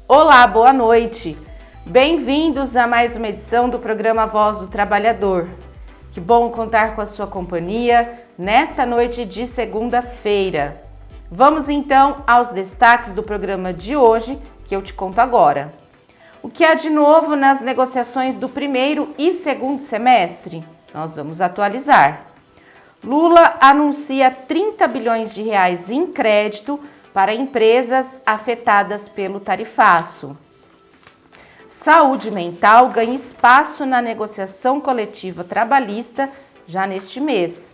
Olá, boa noite. Bem-vindos a mais uma edição do programa Voz do Trabalhador. Que bom contar com a sua companhia nesta noite de segunda-feira. Vamos então aos destaques do programa de hoje, que eu te conto agora. O que há de novo nas negociações do primeiro e segundo semestre? Nós vamos atualizar. Lula anuncia 30 bilhões de reais em crédito para empresas afetadas pelo tarifaço. Saúde mental ganha espaço na negociação coletiva trabalhista já neste mês.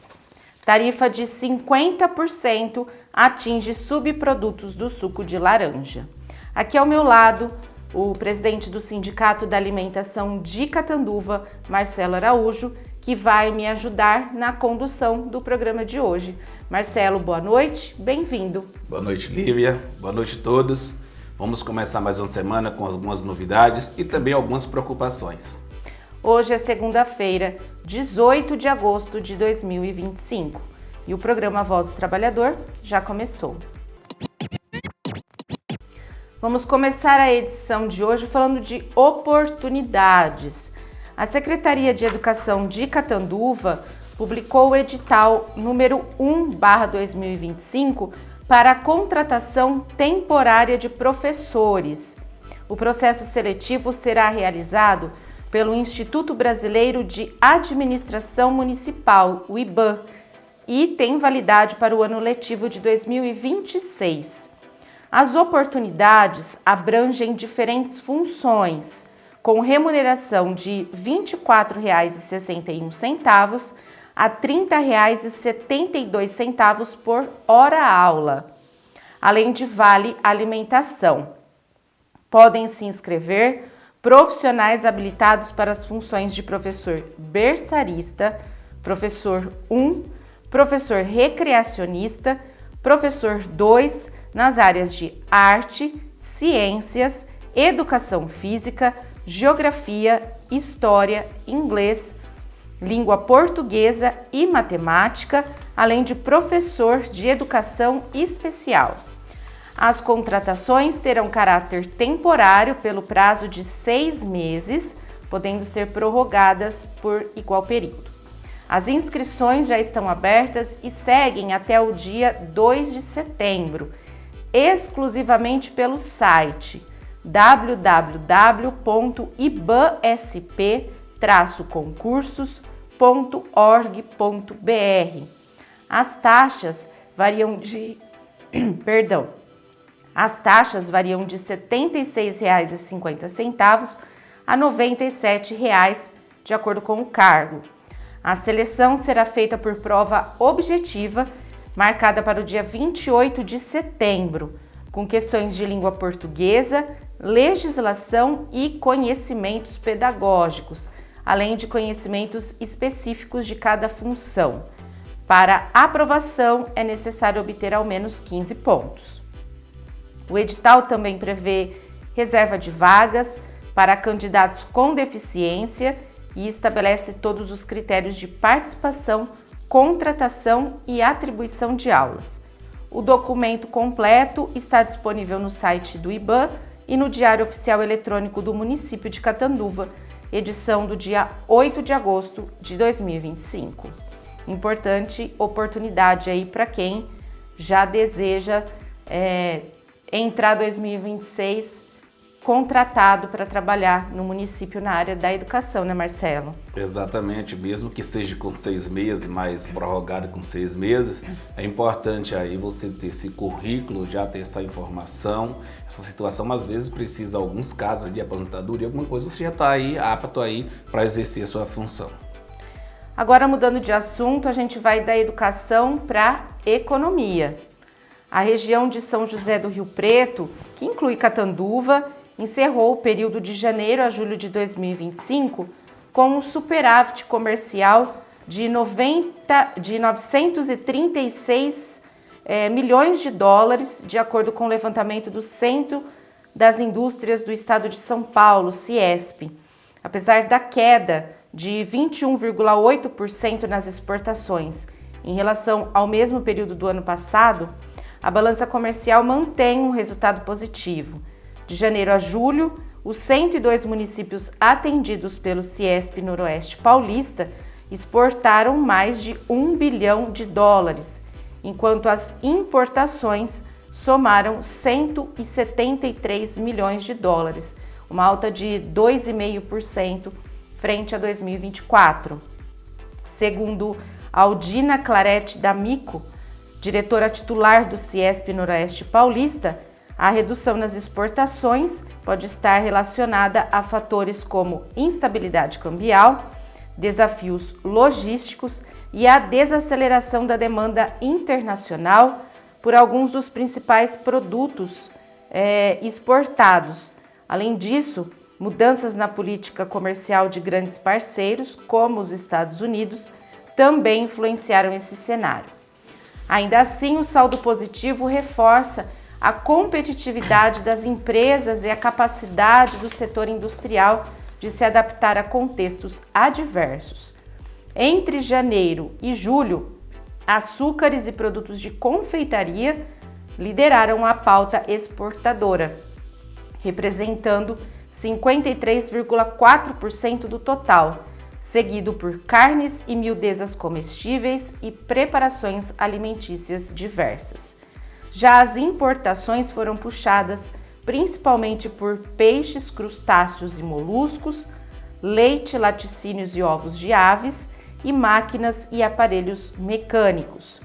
Tarifa de 50% atinge subprodutos do suco de laranja. Aqui ao meu lado, o presidente do Sindicato da Alimentação de Catanduva, Marcelo Araújo, que vai me ajudar na condução do programa de hoje. Marcelo, boa noite, bem-vindo. Boa noite, Lívia. Boa noite a todos. Vamos começar mais uma semana com algumas novidades e também algumas preocupações. Hoje é segunda-feira, 18 de agosto de 2025 e o programa Voz do Trabalhador já começou. Vamos começar a edição de hoje falando de oportunidades. A Secretaria de Educação de Catanduva publicou o edital número 1/2025 para a contratação temporária de professores. O processo seletivo será realizado pelo Instituto Brasileiro de Administração Municipal, o IBAM, e tem validade para o ano letivo de 2026. As oportunidades abrangem diferentes funções, com remuneração de R$ 24,61 a R$ 30,72 por hora-aula, além de vale alimentação. Podem se inscrever profissionais habilitados para as funções de professor berçarista, professor 1, professor recreacionista, professor 2, nas áreas de arte, ciências, educação física, geografia, história, inglês, língua portuguesa e matemática, além de professor de educação especial. As contratações terão caráter temporário pelo prazo de 6 meses, podendo ser prorrogadas por igual período. As inscrições já estão abertas e seguem até o dia 2 de setembro, exclusivamente pelo site www.ibasp-concursos.org.br. As taxas variam de R$ 76,50 a R$ 97,00, de acordo com o cargo. A seleção será feita por prova objetiva, marcada para o dia 28 de setembro, com questões de língua portuguesa, legislação e conhecimentos pedagógicos, além de conhecimentos específicos de cada função. Para aprovação, é necessário obter ao menos 15 pontos. O edital também prevê reserva de vagas para candidatos com deficiência e estabelece todos os critérios de participação, contratação e atribuição de aulas. O documento completo está disponível no site do IBAM e no Diário Oficial Eletrônico do município de Catanduva, edição do dia 8 de agosto de 2025. Importante oportunidade aí para quem já deseja entrar 2026 contratado para trabalhar no município na área da educação, né, Marcelo? Exatamente, mesmo que seja com 6 meses, mas prorrogado com 6 meses, é importante aí você ter esse currículo, já ter essa informação, essa situação, às vezes precisa, alguns casos de aposentadoria, alguma coisa, você já está aí apto aí para exercer a sua função. Agora, mudando de assunto, a gente vai da educação para economia. A região de São José do Rio Preto, que inclui Catanduva, encerrou o período de janeiro a julho de 2025 com um superávit comercial de 936 milhões de dólares, de acordo com o levantamento do Centro das Indústrias do Estado de São Paulo, CIESP. Apesar da queda de 21,8% nas exportações em relação ao mesmo período do ano passado, a balança comercial mantém um resultado positivo. De janeiro a julho, os 102 municípios atendidos pelo Ciesp Noroeste Paulista exportaram mais de US$ 1 bilhão, enquanto as importações somaram US$ 173 milhões, uma alta de 2,5% frente a 2024. Segundo Aldina Clarete D'Amico, diretora titular do Ciesp Noroeste Paulista, a redução nas exportações pode estar relacionada a fatores como instabilidade cambial, desafios logísticos e a desaceleração da demanda internacional por alguns dos principais produtos exportados. Além disso, mudanças na política comercial de grandes parceiros, como os Estados Unidos, também influenciaram esse cenário. Ainda assim, o saldo positivo reforça a competitividade das empresas e a capacidade do setor industrial de se adaptar a contextos adversos. Entre janeiro e julho, açúcares e produtos de confeitaria lideraram a pauta exportadora, representando 53,4% do total, seguido por carnes e miudezas comestíveis e preparações alimentícias diversas. Já as importações foram puxadas principalmente por peixes, crustáceos e moluscos, leite, laticínios e ovos de aves e máquinas e aparelhos mecânicos.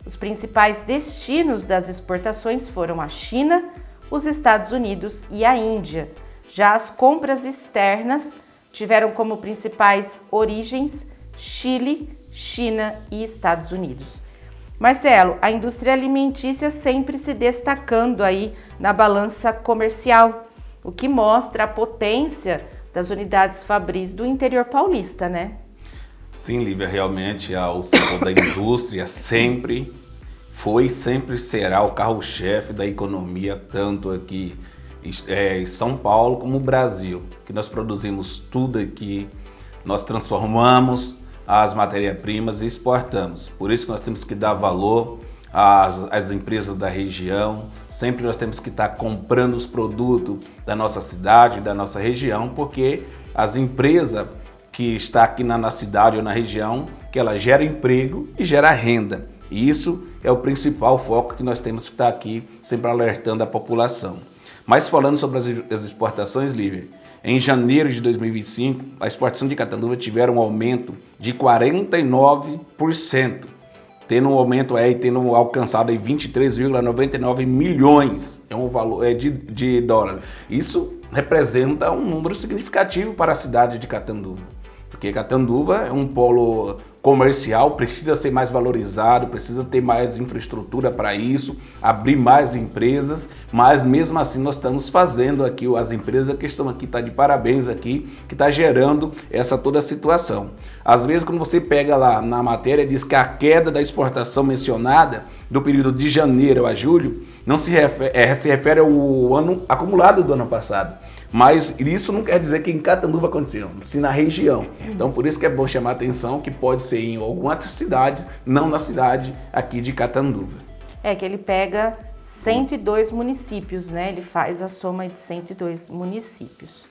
Os principais destinos das exportações foram a China, os Estados Unidos e a Índia. Já as compras externas tiveram como principais origens Chile, China e Estados Unidos. Marcelo, a indústria alimentícia sempre se destacando aí na balança comercial, o que mostra a potência das unidades Fabris do interior paulista, né? Sim, Lívia, realmente o setor da indústria sempre foi e sempre será o carro-chefe da economia, tanto aqui em São Paulo como no Brasil, que nós produzimos tudo aqui, nós transformamos as matérias-primas e exportamos. Por isso que nós temos que dar valor às empresas da região, sempre nós temos que estar comprando os produtos da nossa cidade, da nossa região, porque as empresas que estão aqui na cidade ou na região, que ela gera emprego e gera renda. E isso é o principal foco que nós temos que estar aqui, sempre alertando a população. Mas falando sobre as exportações, Lívia, em janeiro de 2025, a exportação de Catanduva tiveram um aumento de 49%, tendo um aumento tendo alcançado 23,99 milhões de dólares. Isso representa um número significativo para a cidade de Catanduva, porque Catanduva é um polo comercial, precisa ser mais valorizado, precisa ter mais infraestrutura para isso, abrir mais empresas, mas mesmo assim nós estamos fazendo aqui, as empresas que estão aqui, tá de parabéns aqui, que está gerando toda a situação. Às vezes quando você pega lá na matéria, diz que a queda da exportação mencionada do período de janeiro a julho não se refere ao ano acumulado do ano passado. Mas isso não quer dizer que em Catanduva aconteceu, sim na região. Então por isso que é bom chamar a atenção que pode ser em alguma outra cidade, não na cidade aqui de Catanduva. É que ele pega 102 municípios, né? Ele faz a soma de 102 municípios.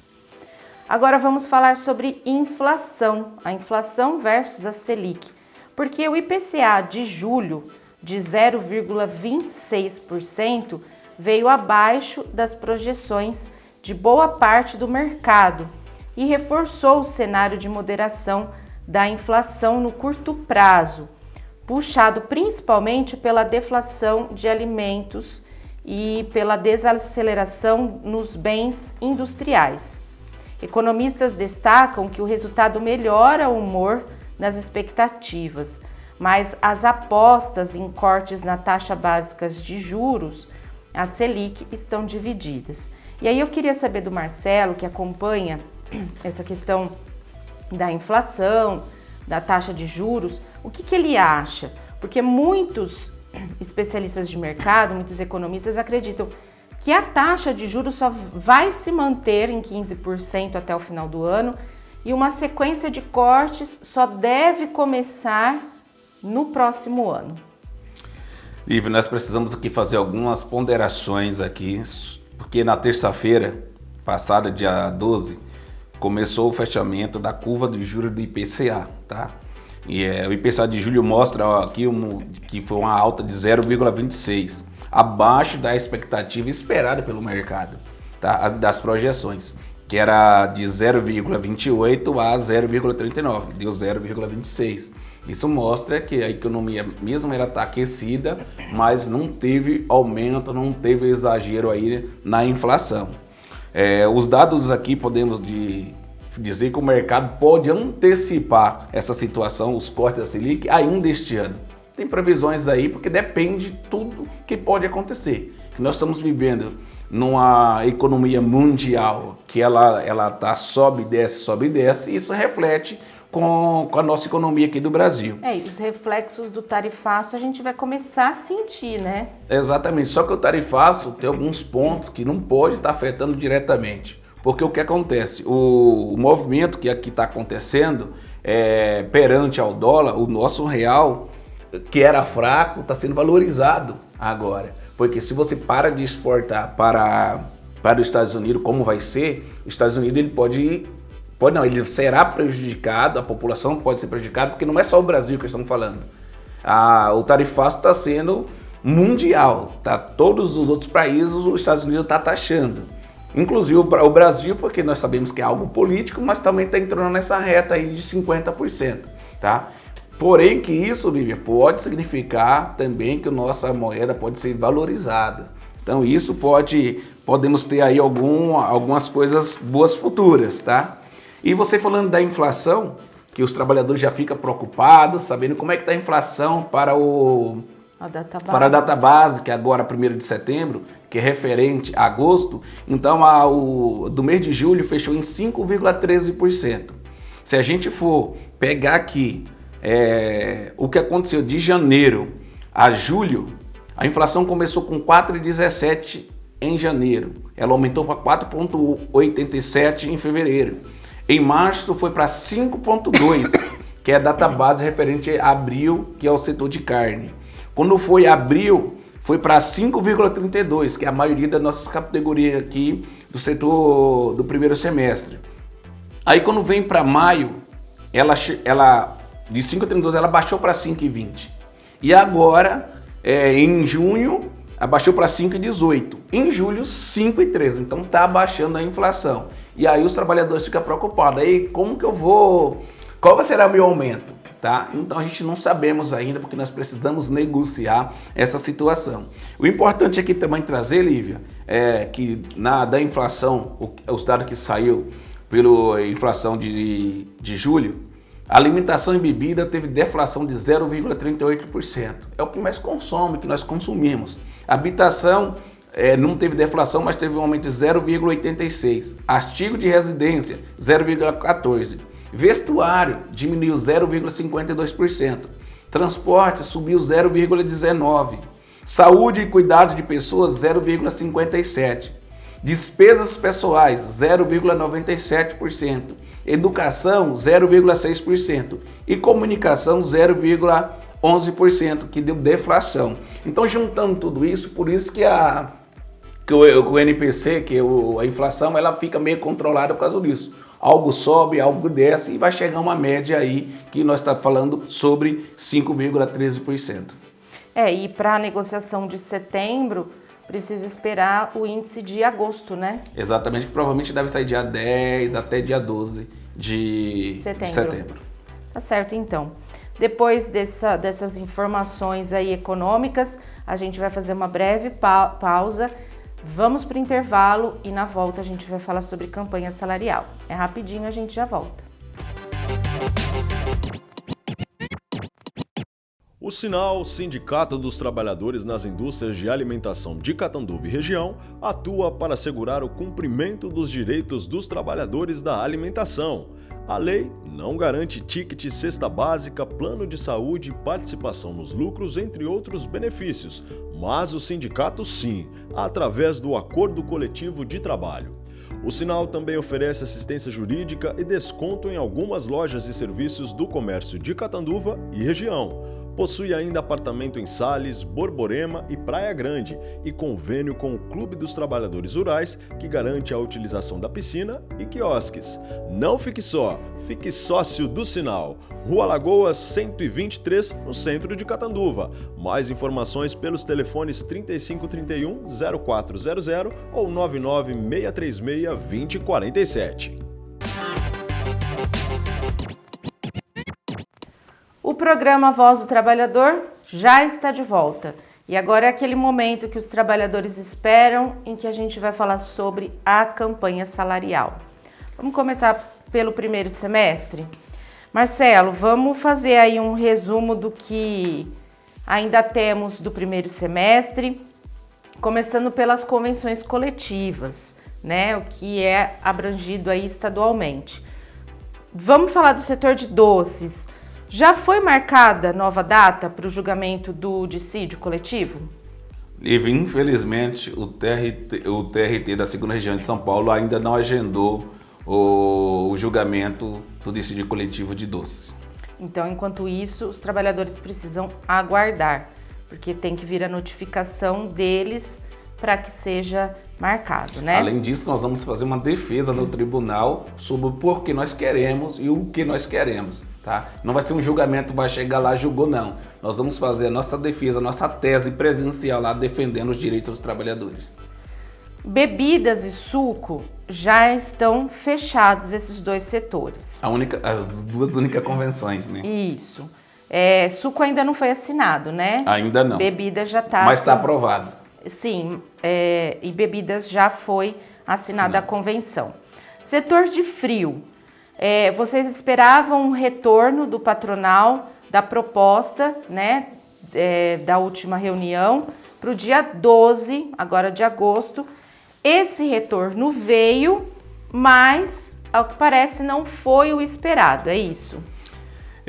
Agora vamos falar sobre inflação, a inflação versus a Selic. Porque o IPCA de julho de 0,26% veio abaixo das projeções de boa parte do mercado e reforçou o cenário de moderação da inflação no curto prazo, puxado principalmente pela deflação de alimentos e pela desaceleração nos bens industriais. Economistas destacam que o resultado melhora o humor nas expectativas, mas as apostas em cortes na taxa básica de juros, a Selic, estão divididas. E aí eu queria saber do Marcelo, que acompanha essa questão da inflação, da taxa de juros, o que ele acha? Porque muitos especialistas de mercado, muitos economistas acreditam que a taxa de juros só vai se manter em 15% até o final do ano e uma sequência de cortes só deve começar no próximo ano. Lívia, nós precisamos aqui fazer algumas ponderações aqui porque na terça-feira passada, dia 12, começou o fechamento da curva de juros do IPCA, tá? E o IPCA de julho mostra aqui que foi uma alta de 0,26, abaixo da expectativa esperada pelo mercado, tá? Das projeções, que era de 0,28 a 0,39, deu 0,26. Isso mostra que a economia mesmo ela está aquecida, mas não teve aumento, não teve exagero aí na inflação. Os dados aqui podemos dizer que o mercado pode antecipar essa situação, os cortes da Selic, ainda este ano. Tem previsões aí, porque depende de tudo que pode acontecer. Que nós estamos vivendo numa economia mundial que ela tá sobe e desce, e isso reflete com a nossa economia aqui do Brasil. E os reflexos do tarifaço a gente vai começar a sentir, né? Exatamente, só que o tarifaço tem alguns pontos que não pode estar afetando diretamente. Porque o que acontece? O movimento que aqui está acontecendo perante ao dólar, o nosso real, que era fraco, está sendo valorizado agora. Porque se você para de exportar para os Estados Unidos, como vai ser, os Estados Unidos ele será prejudicado, a população pode ser prejudicada, porque não é só o Brasil que estamos falando. O tarifaço está sendo mundial, tá? Todos os outros países os Estados Unidos está taxando. Inclusive o Brasil, porque nós sabemos que é algo político, mas também está entrando nessa reta aí de 50%, tá? Porém que isso, Lívia, pode significar também que a nossa moeda pode ser valorizada. Então isso podemos ter aí algumas coisas boas futuras, tá? E você falando da inflação, que os trabalhadores já ficam preocupados, sabendo como é que está a inflação para a data base, que é agora 1º de setembro, que é referente a agosto. Então, do mês de julho fechou em 5,13%. Se a gente for pegar aqui o que aconteceu de janeiro a julho, a inflação começou com 4,17% em janeiro. Ela aumentou para 4,87% em fevereiro. Em março foi para 5,2%, que é a data base referente a abril, que é o setor de carne. Quando foi abril, foi para 5,32%, que é a maioria das nossas categorias aqui do setor do primeiro semestre. Aí quando vem para maio, ela de 5,32 ela baixou para 5,20. E agora, em junho, abaixou para 5,18. Em julho, 5,13. Então está abaixando a inflação. E aí os trabalhadores ficam preocupados. Aí como que eu vou... Qual será o meu aumento? Tá? Então a gente não sabemos ainda, porque nós precisamos negociar essa situação. O importante aqui também trazer, Lívia, que da inflação, os dados que saiu pela inflação de julho, a alimentação e bebida teve deflação de 0,38%. É o que mais consome, que nós consumimos. A habitação não teve deflação, mas teve um aumento de 0,86%. Artigo de residência, 0,14%. Vestuário diminuiu 0,52%. Transporte subiu 0,19%. Saúde e cuidado de pessoas, 0,57%. Despesas pessoais, 0,97%. Educação, 0,6%. E comunicação, 0,11%, que deu deflação. Então, juntando tudo isso, por isso que o NPC, a inflação, ela fica meio controlada por causa disso. Algo sobe, algo desce e vai chegar uma média aí que nós estamos falando sobre 5,13%. E para a negociação de setembro, precisa esperar o índice de agosto, né? Exatamente, que provavelmente deve sair dia 10 até dia 12 de setembro. Tá certo, então. Depois dessas informações aí econômicas, a gente vai fazer uma breve pausa. Vamos para o intervalo e na volta a gente vai falar sobre campanha salarial. É rapidinho, a gente já volta. O Sinal, Sindicato dos Trabalhadores nas Indústrias de Alimentação de Catanduva e região, atua para assegurar o cumprimento dos direitos dos trabalhadores da alimentação. A lei não garante ticket, cesta básica, plano de saúde, participação nos lucros, entre outros benefícios, mas o sindicato sim, através do Acordo Coletivo de Trabalho. O Sinal também oferece assistência jurídica e desconto em algumas lojas e serviços do comércio de Catanduva e região. Possui ainda apartamento em Sales, Borborema e Praia Grande e convênio com o Clube dos Trabalhadores Rurais, que garante a utilização da piscina e quiosques. Não fique só, fique sócio do Sinal. Rua Lagoas 123, no centro de Catanduva. Mais informações pelos telefones 3531-0400 ou 99636-2047. O programa Voz do Trabalhador já está de volta. E agora é aquele momento que os trabalhadores esperam, em que a gente vai falar sobre a campanha salarial. Vamos começar pelo primeiro semestre? Marcelo, vamos fazer aí um resumo do que ainda temos do primeiro semestre, começando pelas convenções coletivas, né? O que é abrangido aí estadualmente. Vamos falar do setor de doces. Já foi marcada nova data para o julgamento do dissídio coletivo? Lívia, infelizmente, o TRT da 2ª Região de São Paulo ainda não agendou o julgamento do dissídio coletivo de doces. Então, enquanto isso, os trabalhadores precisam aguardar, porque tem que vir a notificação deles para que seja marcado, né? Além disso, nós vamos fazer uma defesa no tribunal sobre o porquê nós queremos e o que nós queremos, tá? Não vai ser um julgamento, vai chegar lá, julgou, não. Nós vamos fazer a nossa defesa, a nossa tese presencial lá, defendendo os direitos dos trabalhadores. Bebidas e suco já estão fechados, esses dois setores. As duas únicas convenções, né? Isso. Suco ainda não foi assinado, né? Ainda não. Bebida já está. Mas está aprovado. Sim, e bebidas já foi assinada a convenção. Setor de frio, vocês esperavam um retorno do patronal da proposta, né, da última reunião para o dia 12, agora de agosto. Esse retorno veio, mas, ao que parece, não foi o esperado, é isso?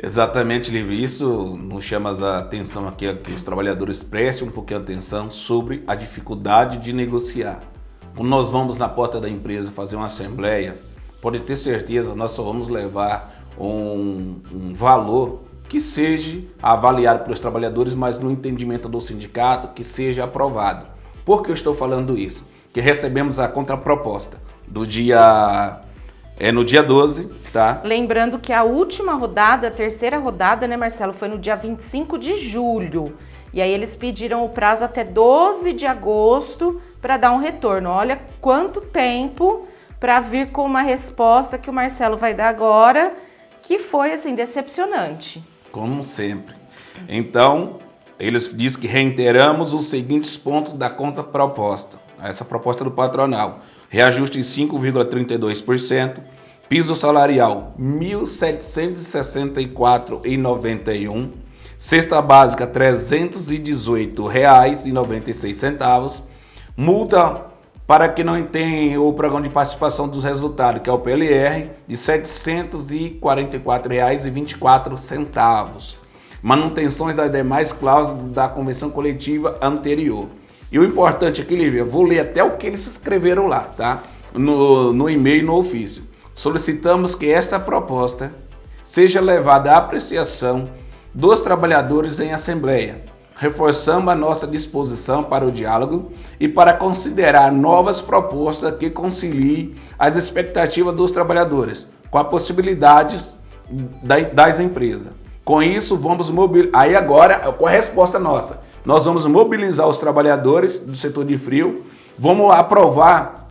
Exatamente, Lívia. Isso nos chama a atenção aqui, que os trabalhadores prestem um pouquinho de atenção sobre a dificuldade de negociar. Quando nós vamos na porta da empresa fazer uma assembleia, pode ter certeza, nós só vamos levar um valor que seja avaliado pelos trabalhadores, mas no entendimento do sindicato, que seja aprovado. Por que eu estou falando isso? Que recebemos a contraproposta no dia 12, tá? Lembrando que a última rodada, a terceira rodada, né, Marcelo, foi no dia 25 de julho. E aí eles pediram o prazo até 12 de agosto para dar um retorno. Olha quanto tempo para vir com uma resposta que o Marcelo vai dar agora, que foi, assim, decepcionante. Como sempre. Então, eles dizem que reiteramos os seguintes pontos da contraproposta. Essa proposta do patronal. Reajuste em 5,32%, piso salarial R$ 1.764,91, cesta básica R$ 318,96, multa para quem não tem o programa de participação dos resultados, que é o PLR, de R$ 744,24, manutenções das demais cláusulas da convenção coletiva anterior. E o importante aqui, Lívia, vou ler até o que eles escreveram lá, tá? No e-mail, no ofício. Solicitamos que esta proposta seja levada à apreciação dos trabalhadores em assembleia. Reforçamos a nossa disposição para o diálogo e para considerar novas propostas que conciliem as expectativas dos trabalhadores com as possibilidades das empresas. Com isso, vamos mobilizar. Aí agora, com a resposta nossa. Nós vamos mobilizar os trabalhadores do setor de frio, vamos aprovar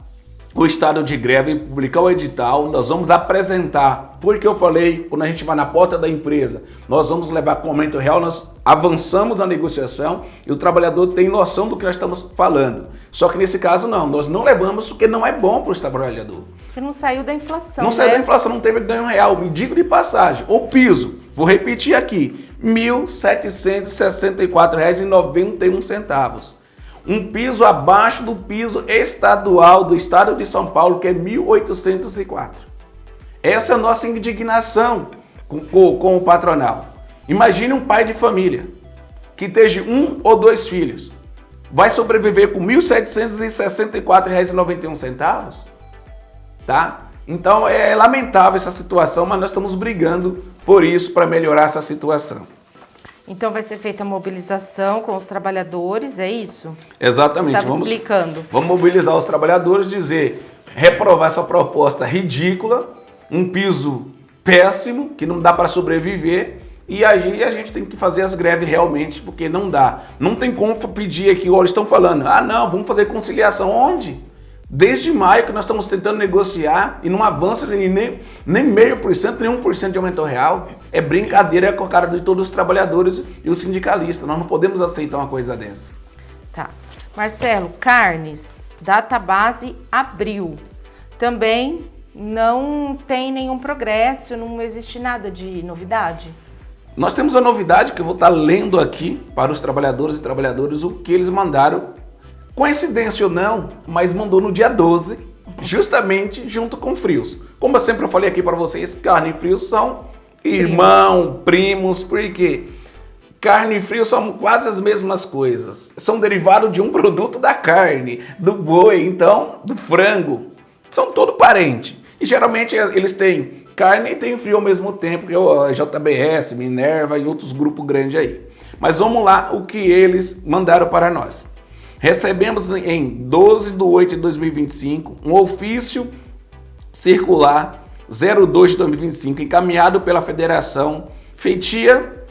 o estado de greve, publicar o edital, nós vamos apresentar, porque eu falei, quando a gente vai na porta da empresa, nós vamos levar com aumento real, nós avançamos na negociação e o trabalhador tem noção do que nós estamos falando. Só que nesse caso não, nós não levamos porque não é bom para o trabalhador. Porque não saiu da inflação, Não saiu da inflação, não teve ganho real. Me digo de passagem, o piso, vou repetir aqui, R$ 1.764,91. Um piso abaixo do piso estadual do estado de São Paulo, que é 1.804. Essa é a nossa indignação com o patronal. Imagine um pai de família que tenha 1 ou 2 filhos. Vai sobreviver com R$ 1.764,91? Tá? Então é lamentável essa situação, mas nós estamos brigando por isso, para melhorar essa situação. Então vai ser feita a mobilização com os trabalhadores, é isso? Exatamente. Estava explicando. Vamos mobilizar os trabalhadores, dizer, reprovar essa proposta ridícula, um piso péssimo, que não dá para sobreviver, e a gente tem que fazer as greves realmente, porque não dá. Não tem como pedir aqui, olha, estão falando, não, vamos fazer conciliação. Onde? Desde maio que nós estamos tentando negociar e não avança nem 0,5%, nem 1% de aumento real. É brincadeira com a cara de todos os trabalhadores e os sindicalistas. Nós não podemos aceitar uma coisa dessa. Tá. Marcelo, carnes, data base abril. Também não tem nenhum progresso, não existe nada de novidade? Nós temos a novidade que eu vou estar lendo aqui para os trabalhadores e trabalhadoras o que eles mandaram. Coincidência ou não, mas mandou no dia 12, justamente junto com frios. Como eu sempre falei aqui para vocês, carne e frios são irmãos, primos, porque carne e frios são quase as mesmas coisas. São derivados de um produto da carne, do boi, então, do frango. São todo parente. E geralmente eles têm carne e têm frio ao mesmo tempo, que é o JBS, Minerva e outros grupos grandes aí. Mas vamos lá, o que eles mandaram para nós. Recebemos em 12 de 8 de 2025 um ofício circular 02 de 2025 encaminhado pela Federação FEITIASP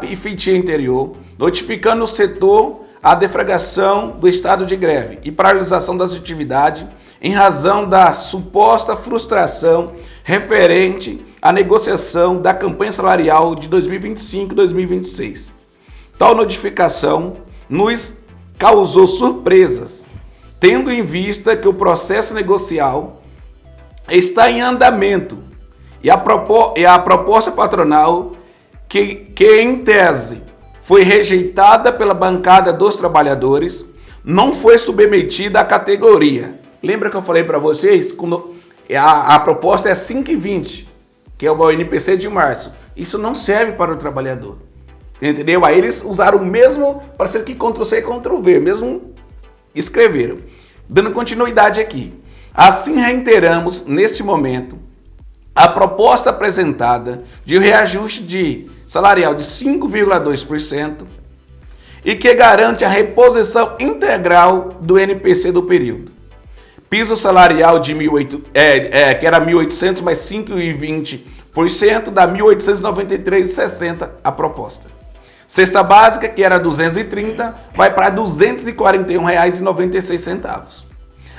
e FEITIA Interior, notificando o setor a deflagração do estado de greve e paralisação das atividades em razão da suposta frustração referente à negociação da campanha salarial de 2025-2026. Tal notificação nos causou surpresas, tendo em vista que o processo negocial está em andamento e a proposta patronal, que em tese foi rejeitada pela bancada dos trabalhadores, não foi submetida à categoria. Lembra que eu falei para vocês? Quando a proposta é 5,20, que é o NPC de março. Isso não serve para o trabalhador. Entendeu? Aí eles usaram o mesmo, parece que Ctrl+C e Ctrl+V, mesmo escreveram. Dando continuidade aqui. Assim reiteramos, neste momento, a proposta apresentada de reajuste salarial de 5,2% e que garante a reposição integral do NPC do período. Piso salarial de que era 1.800 mais 5,20%, dá 1.893,60 a proposta. Cesta básica, que era 230, vai para R$ 241,96.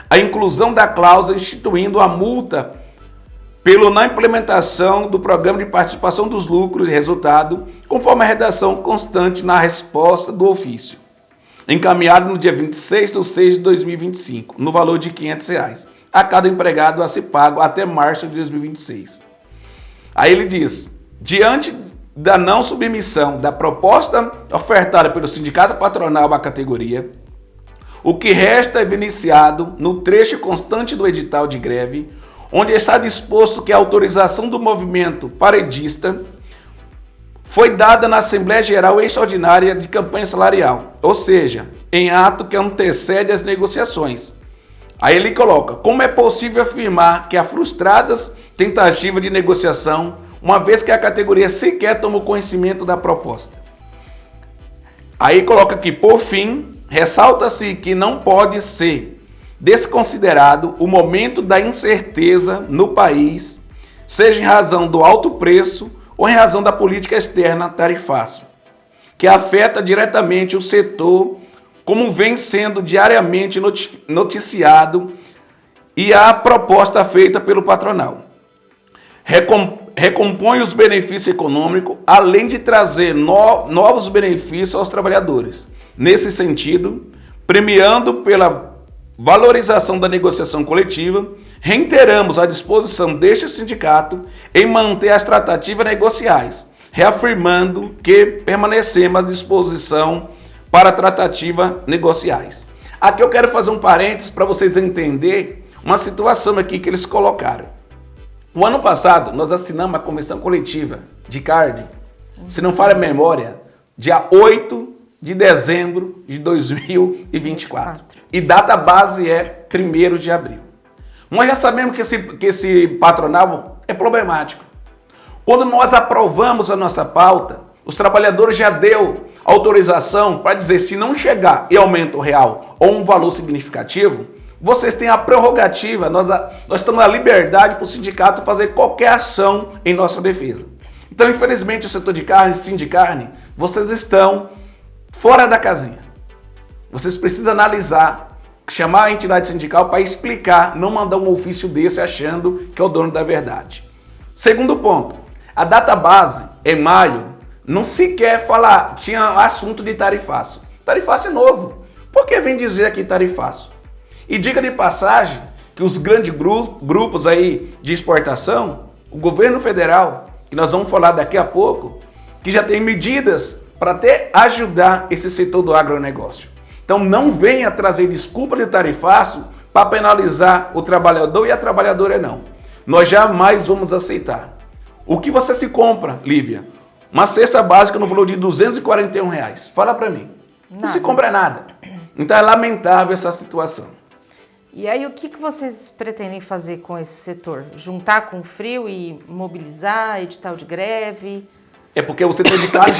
A inclusão da cláusula instituindo a multa pela não implementação do programa de participação dos lucros e resultado, conforme a redação constante na resposta do ofício, encaminhado no dia 26 de 6 de 2025, no valor de R$ 500, a cada empregado a ser pago até março de 2026. Aí ele diz, diante da não submissão da proposta ofertada pelo sindicato patronal à categoria, o que resta é evidenciado no trecho constante do edital de greve, onde está disposto que a autorização do movimento paredista foi dada na Assembleia Geral Extraordinária de Campanha Salarial, ou seja, em ato que antecede as negociações. Aí ele coloca, como é possível afirmar que há frustradas tentativas de negociação, uma vez que a categoria sequer tomou conhecimento da proposta. Aí coloca aqui, por fim, ressalta-se que não pode ser desconsiderado o momento da incerteza no país, seja em razão do alto preço ou em razão da política externa tarifácia, que afeta diretamente o setor, como vem sendo diariamente noticiado, e a proposta feita pelo patronal. Recompõe os benefícios econômicos, além de trazer novos benefícios aos trabalhadores. Nesse sentido, premiando pela valorização da negociação coletiva, reiteramos a disposição deste sindicato em manter as tratativas negociais, reafirmando que permanecemos à disposição para tratativas negociais. Aqui eu quero fazer um parênteses para vocês entenderem uma situação aqui que eles colocaram. O ano passado, nós assinamos a convenção coletiva de CARD, se não falha a memória, dia 8 de dezembro de 2024. E data base é 1º de abril. Nós já sabemos que esse patronal é problemático. Quando nós aprovamos a nossa pauta, Os trabalhadores já deu autorização para dizer, se não chegar em aumento real ou um valor significativo, vocês têm a prerrogativa, nós temos a liberdade para o sindicato fazer qualquer ação em nossa defesa. Então, infelizmente, o setor de carne, Sindicarne, vocês estão fora da casinha. Vocês precisam analisar, chamar a entidade sindical para explicar, não mandar um ofício desse achando que é o dono da verdade. Segundo ponto, a data base, em maio, não sequer falar, tinha assunto de tarifaço. Tarifaço é novo. Por que vem dizer aqui tarifaço? E diga de passagem que os grandes grupos aí de exportação, o governo federal, que nós vamos falar daqui a pouco, que já tem medidas para até ajudar esse setor do agronegócio. Então não venha trazer desculpa de tarifaço para penalizar o trabalhador e a trabalhadora não. Nós jamais vamos aceitar. O que você se compra, Lívia? Uma cesta básica no valor de R$241. Fala para mim. Nada. Não se compra nada. Então é lamentável essa situação. E aí o que vocês pretendem fazer com esse setor? Juntar com o frio e mobilizar, edital de greve? É porque o setor de carne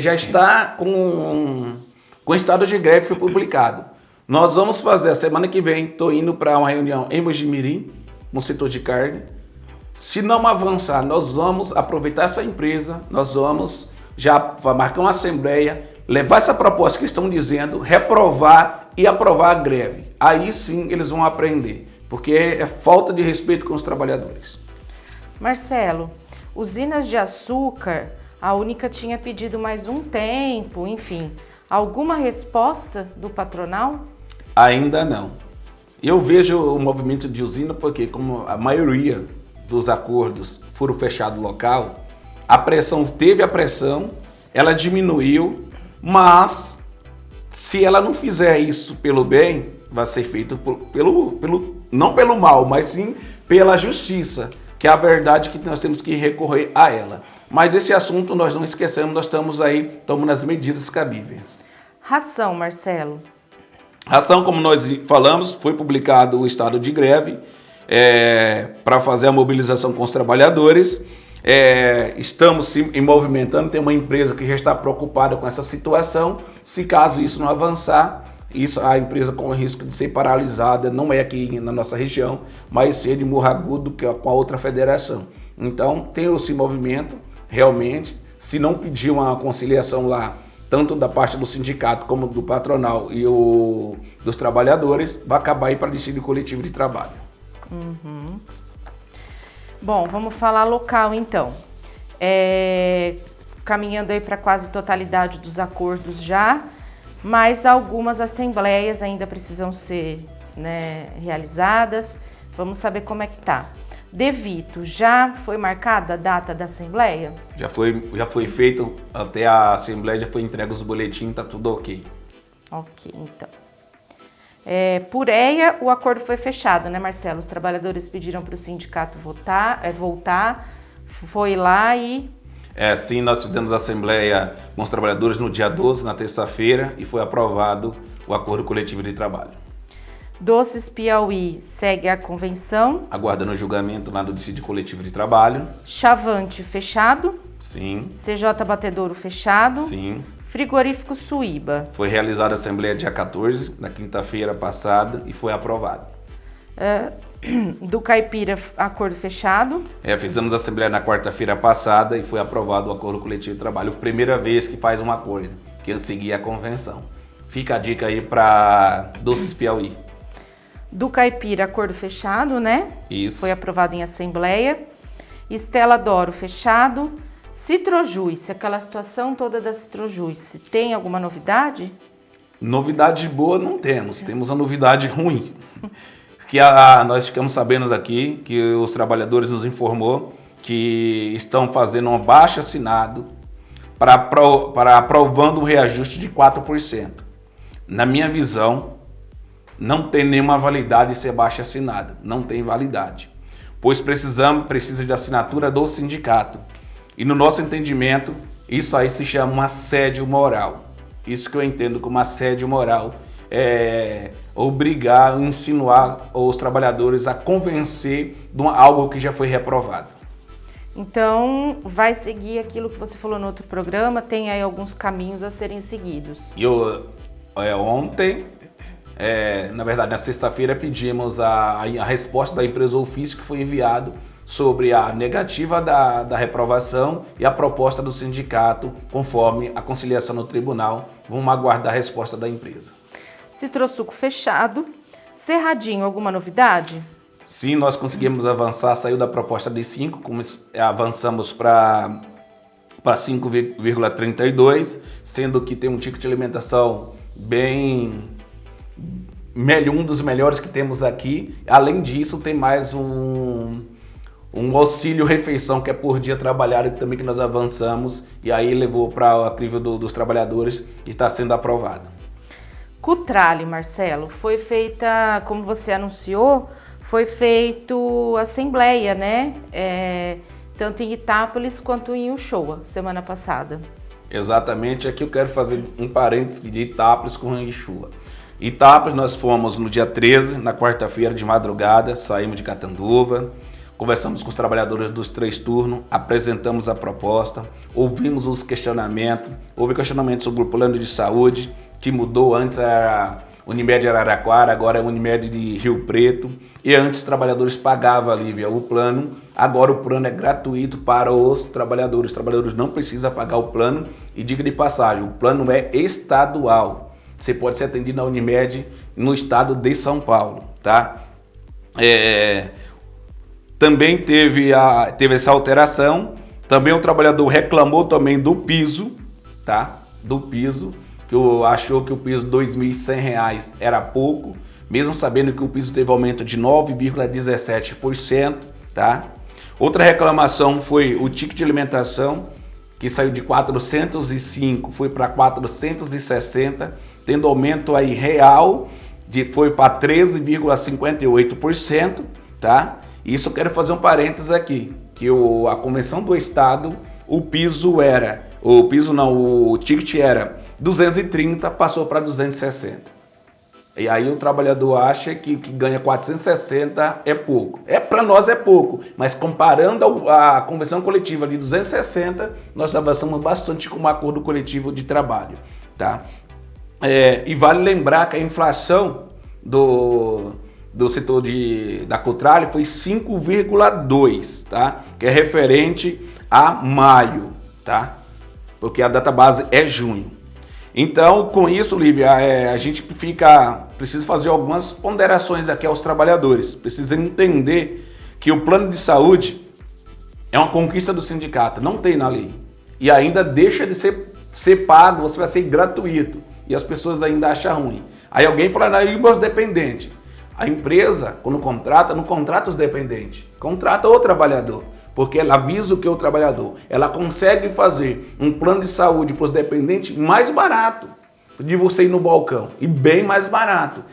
já está com estado de greve, foi publicado. Nós vamos fazer, a semana que vem, estou indo para uma reunião em Mojimirim, no setor de carne. Se não avançar, nós vamos aproveitar essa empresa, nós vamos já marcar uma assembleia, levar essa proposta que estão dizendo, reprovar e aprovar a greve. Aí sim eles vão aprender, porque é falta de respeito com os trabalhadores. Marcelo, usinas de açúcar, a Única tinha pedido mais um tempo, enfim. Alguma resposta do patronal? Ainda não. Eu vejo o movimento de usina porque, como a maioria dos acordos foram fechados local, teve a pressão, ela diminuiu, mas se ela não fizer isso pelo bem, vai ser feito não pelo mal, mas sim pela justiça, que é a verdade que nós temos que recorrer a ela. Mas esse assunto nós não esquecemos, nós estamos aí tomando as medidas cabíveis. Ração, Marcelo. Ração, como nós falamos, foi publicado o estado de greve para fazer a mobilização com os trabalhadores. Estamos se movimentando, tem uma empresa que já está preocupada com essa situação. Se caso isso não avançar, a empresa corre o risco de ser paralisada, não é aqui na nossa região, mas ser de Morro Agudo, que é com a outra federação. Então tem esse movimento, realmente, se não pedir uma conciliação lá, tanto da parte do sindicato como do patronal e dos trabalhadores, vai acabar aí para destino coletivo de trabalho. Uhum. Bom, vamos falar local então. Caminhando aí para quase totalidade dos acordos já, mas algumas assembleias ainda precisam ser, realizadas. Vamos saber como é que tá. De Vito, já foi marcada a data da assembleia? Já foi feito, até a assembleia já foi entregue os boletins, tá tudo ok. Ok, então. Por EIA, o acordo foi fechado, né, Marcelo? Os trabalhadores pediram para o sindicato voltar, foi lá e... Sim, nós fizemos a assembleia com os trabalhadores no dia 12, na terça-feira, e foi aprovado o acordo coletivo de trabalho. Doces Piauí segue a convenção. Aguardando o julgamento lá do decídio coletivo de trabalho. Chavante fechado. Sim. CJ Batedouro fechado. Sim. Frigorífico Suíba. Foi realizada a assembleia dia 14, na quinta-feira passada, e foi aprovado. Do Caipira, acordo fechado. Fizemos a assembleia na quarta-feira passada e foi aprovado o acordo coletivo de trabalho. Primeira vez que faz um acordo, que eu segui a convenção. Fica a dica aí para Doces Piauí. Do Caipira, acordo fechado, né? Isso. Foi aprovado em assembleia. Estela Doro, fechado. Citrojuice, aquela situação toda da Citrojuice. Tem alguma novidade? Novidade boa não temos. Temos uma novidade ruim. Que nós ficamos sabendo aqui que os trabalhadores nos informou que estão fazendo um abaixo-assinado para aprovando um reajuste de 4%. Na minha visão, não tem nenhuma validade esse abaixo-assinado, não tem validade, pois precisa de assinatura do sindicato. E no nosso entendimento, isso aí se chama um assédio moral. Isso que eu entendo como assédio moral, obrigar, insinuar os trabalhadores a convencer de algo que já foi reprovado. Então, vai seguir aquilo que você falou no outro programa, tem aí alguns caminhos a serem seguidos. Ontem, na verdade, na sexta-feira, pedimos a resposta da empresa ofício que foi enviado sobre a negativa da reprovação e a proposta do sindicato, conforme a conciliação no tribunal. Vamos aguardar a resposta da empresa. Citrosuco fechado. Cerradinho, alguma novidade? Sim, nós conseguimos avançar, saiu da proposta de 5, avançamos para 5,32, sendo que tem um ticket de alimentação um dos melhores que temos aqui. Além disso, tem mais um auxílio refeição que é por dia trabalhado também que nós avançamos e aí levou para o alívio dos trabalhadores e está sendo aprovado. Cutrale, Marcelo, foi feita, como você anunciou, foi feito assembleia, né? Tanto em Itápolis quanto em Uchoa, semana passada. Exatamente, aqui eu quero fazer um parênteses de Itápolis com Uchoa. Itápolis nós fomos no dia 13, na quarta-feira de madrugada, saímos de Catanduva, conversamos com os trabalhadores dos 3 turnos, apresentamos a proposta, ouvimos os questionamentos, houve questionamento sobre o plano de saúde, que mudou, antes era Unimed Araraquara, agora é Unimed de Rio Preto, e antes os trabalhadores pagavam ali o plano, agora o plano é gratuito para os trabalhadores não precisam pagar o plano, e diga de passagem, o plano é estadual, você pode ser atendido na Unimed no estado de São Paulo, tá? Também teve essa alteração, também o trabalhador reclamou também do piso, tá? Do piso, que achou que o piso de R$ 2.100 era pouco, mesmo sabendo que o piso teve aumento de 9,17%, tá? Outra reclamação foi o ticket de alimentação, que saiu de 405, foi para 460, tendo aumento aí real, foi para 13,58%, tá? Isso eu quero fazer um parênteses aqui, que a Convenção do Estado, o ticket era 230, passou para 260. E aí o trabalhador acha que ganha 460 é pouco. Para nós é pouco, mas comparando a convenção coletiva de 260, nós avançamos bastante com um acordo coletivo de trabalho, tá? E vale lembrar que a inflação do setor da Cutrale foi 5,2, tá? Que é referente a maio, tá? Porque a data base é junho. Então, com isso, Lívia, a gente precisa fazer algumas ponderações aqui aos trabalhadores. Precisa entender que o plano de saúde é uma conquista do sindicato, não tem na lei. E ainda deixa de ser pago, você vai ser gratuito. E as pessoas ainda acham ruim. Aí alguém fala, e meus dependentes? A empresa, quando contrata, não contrata os dependentes, contrata o trabalhador. Porque ela avisa o que é o trabalhador. Ela consegue fazer um plano de saúde para os dependentes mais barato de você ir no balcão. E bem mais barato.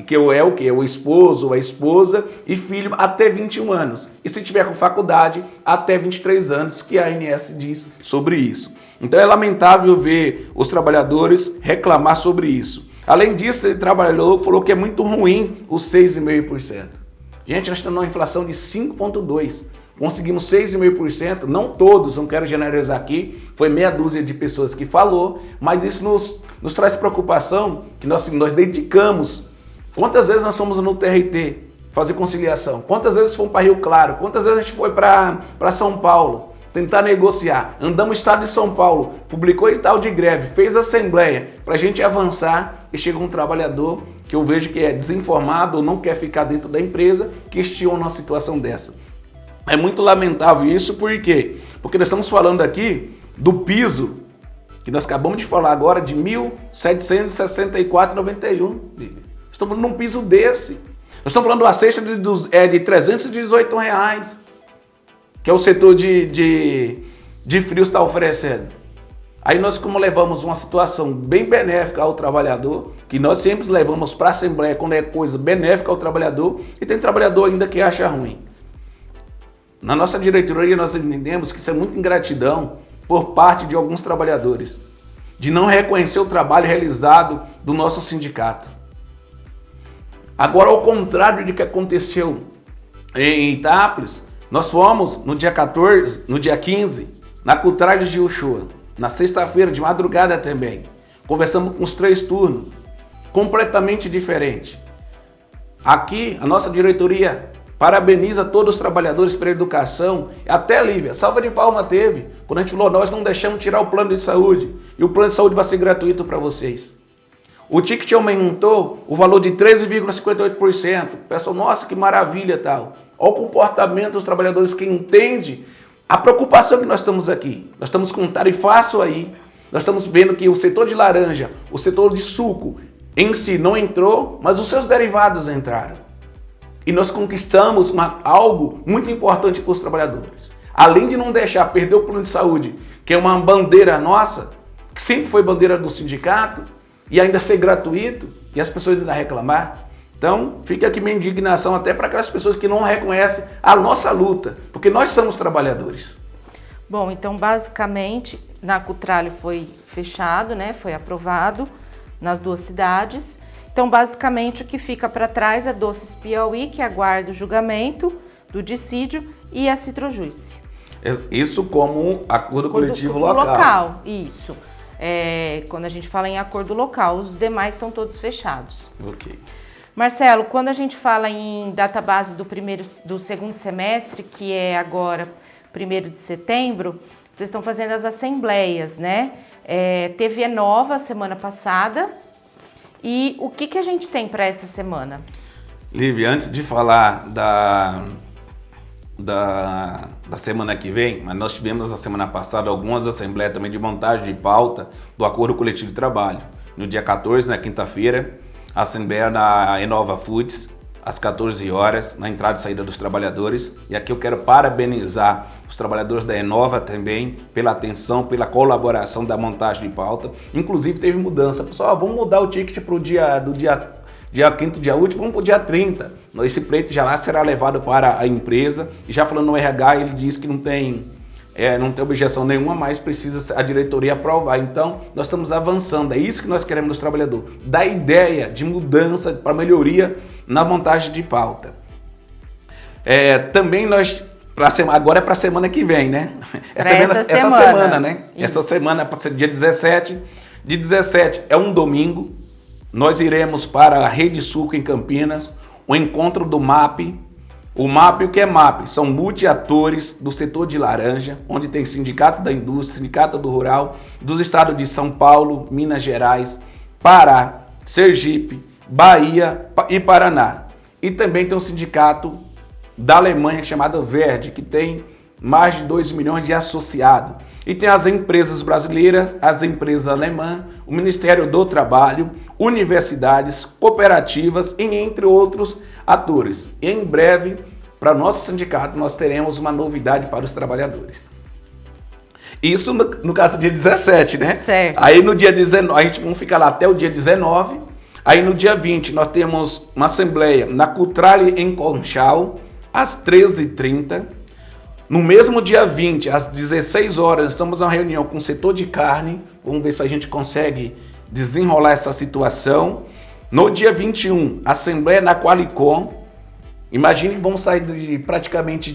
Que é o quê? O esposo, a esposa e filho até 21 anos. E se tiver com faculdade, até 23 anos, que a ANS diz sobre isso. Então é lamentável ver os trabalhadores reclamar sobre isso. Além disso, ele falou que é muito ruim os 6,5%. Gente, nós estamos numa inflação de 5,2%. Conseguimos 6,5%, não todos, não quero generalizar aqui, foi meia dúzia de pessoas que falou, mas isso nos traz preocupação, que nós dedicamos. Quantas vezes nós fomos no TRT fazer conciliação? Quantas vezes fomos para Rio Claro? Quantas vezes a gente foi para São Paulo tentar negociar? Andamos no estado de São Paulo, publicou edital de greve, fez assembleia para a gente avançar e chega um trabalhador que eu vejo que é desinformado ou não quer ficar dentro da empresa, questiona uma situação dessa. É muito lamentável isso, por quê? Porque nós estamos falando aqui do piso, que nós acabamos de falar agora, de R$ 1.764,91. Estamos falando de um piso desse. Nós estamos falando de uma cesta de R$ 318, que é o setor de frios está oferecendo. Aí nós, como levamos uma situação bem benéfica ao trabalhador, que nós sempre levamos para a Assembleia quando é coisa benéfica ao trabalhador, e tem trabalhador ainda que acha ruim. Na nossa diretoria nós entendemos que isso é muita ingratidão por parte de alguns trabalhadores, de não reconhecer o trabalho realizado do nosso sindicato. Agora, ao contrário do que aconteceu em Itápolis, Nós fomos no dia 14, no dia 15, na Cultralho de Uchoa, na sexta-feira, de madrugada também. Conversamos com os 3 turnos, completamente diferente. Aqui, a nossa diretoria parabeniza todos os trabalhadores pela educação, até Lívia, salva de palma teve, quando a gente falou, nós não deixamos tirar o plano de saúde, e o plano de saúde vai ser gratuito para vocês. O ticket aumentou o valor de 13,58%. O pessoal, nossa, que maravilha tal. Olha o comportamento dos trabalhadores que entende a preocupação que nós estamos aqui. Nós estamos com um tarifaço aí. Nós estamos vendo que o setor de laranja, o setor de suco em si não entrou, mas os seus derivados entraram. E nós conquistamos algo muito importante para os trabalhadores. Além de não deixar perder o plano de saúde, que é uma bandeira nossa, que sempre foi bandeira do sindicato, e ainda ser gratuito, e as pessoas ainda reclamar. Então, fica aqui minha indignação até para aquelas pessoas que não reconhecem a nossa luta, porque nós somos trabalhadores. Bom, então basicamente, na Cultralho foi fechado, né? Foi aprovado nas 2 cidades. Então, basicamente, o que fica para trás é Doces Piauí, que aguarda o julgamento do dissídio, e a Citrojuice. Isso como acordo coletivo local. Isso. Quando a gente fala em acordo local, os demais estão todos fechados. Ok. Marcelo, quando a gente fala em database do segundo semestre, que é agora 1º de setembro, vocês estão fazendo as assembleias, né? Teve Enova semana passada. E o que a gente tem para essa semana? Lívia, antes de falar da semana que vem, mas nós tivemos a semana passada algumas assembleias também de montagem de pauta do Acordo Coletivo de Trabalho. No dia 14, na quinta-feira, a assembleia na Enova Foods, às 14 horas, na entrada e saída dos trabalhadores. E aqui eu quero parabenizar os trabalhadores da Enova também pela atenção, pela colaboração da montagem de pauta. Inclusive teve mudança. Pessoal, vamos mudar o ticket para o dia 5º, dia último, vamos para o dia 30. Esse pleito já será levado para a empresa. E já falando no RH, ele diz que não tem objeção nenhuma, mas precisa a diretoria aprovar. Então, nós estamos avançando. É isso que nós queremos dos trabalhadores. Da ideia de mudança para melhoria na montagem de pauta. Também nós, agora é para a semana que vem, né? Essa semana, né? Isso. Essa semana, para ser dia 17. De 17 é um domingo. Nós iremos para a Rede Suco em Campinas, o encontro do MAP. O MAP, o que é MAP? São multiatores do setor de laranja, onde tem Sindicato da Indústria, Sindicato do Rural, dos estados de São Paulo, Minas Gerais, Pará, Sergipe, Bahia e Paraná. E também tem um sindicato da Alemanha chamado Verde, que tem mais de 2 milhões de associados. E tem as empresas brasileiras, as empresas alemãs, o Ministério do Trabalho, universidades, cooperativas e entre outros atores. E em breve, para o nosso sindicato, nós teremos uma novidade para os trabalhadores. Isso no caso do dia 17, né? Certo. Aí no dia 19, a gente vai ficar lá até o dia 19. Aí no dia 20, nós temos uma assembleia na Cultralho em Conchal, às 13h30. No mesmo dia 20, às 16 horas, estamos na reunião com o setor de carne. Vamos ver se a gente consegue desenrolar essa situação. No dia 21, assembleia na Qualicom. Imagine que vamos sair praticamente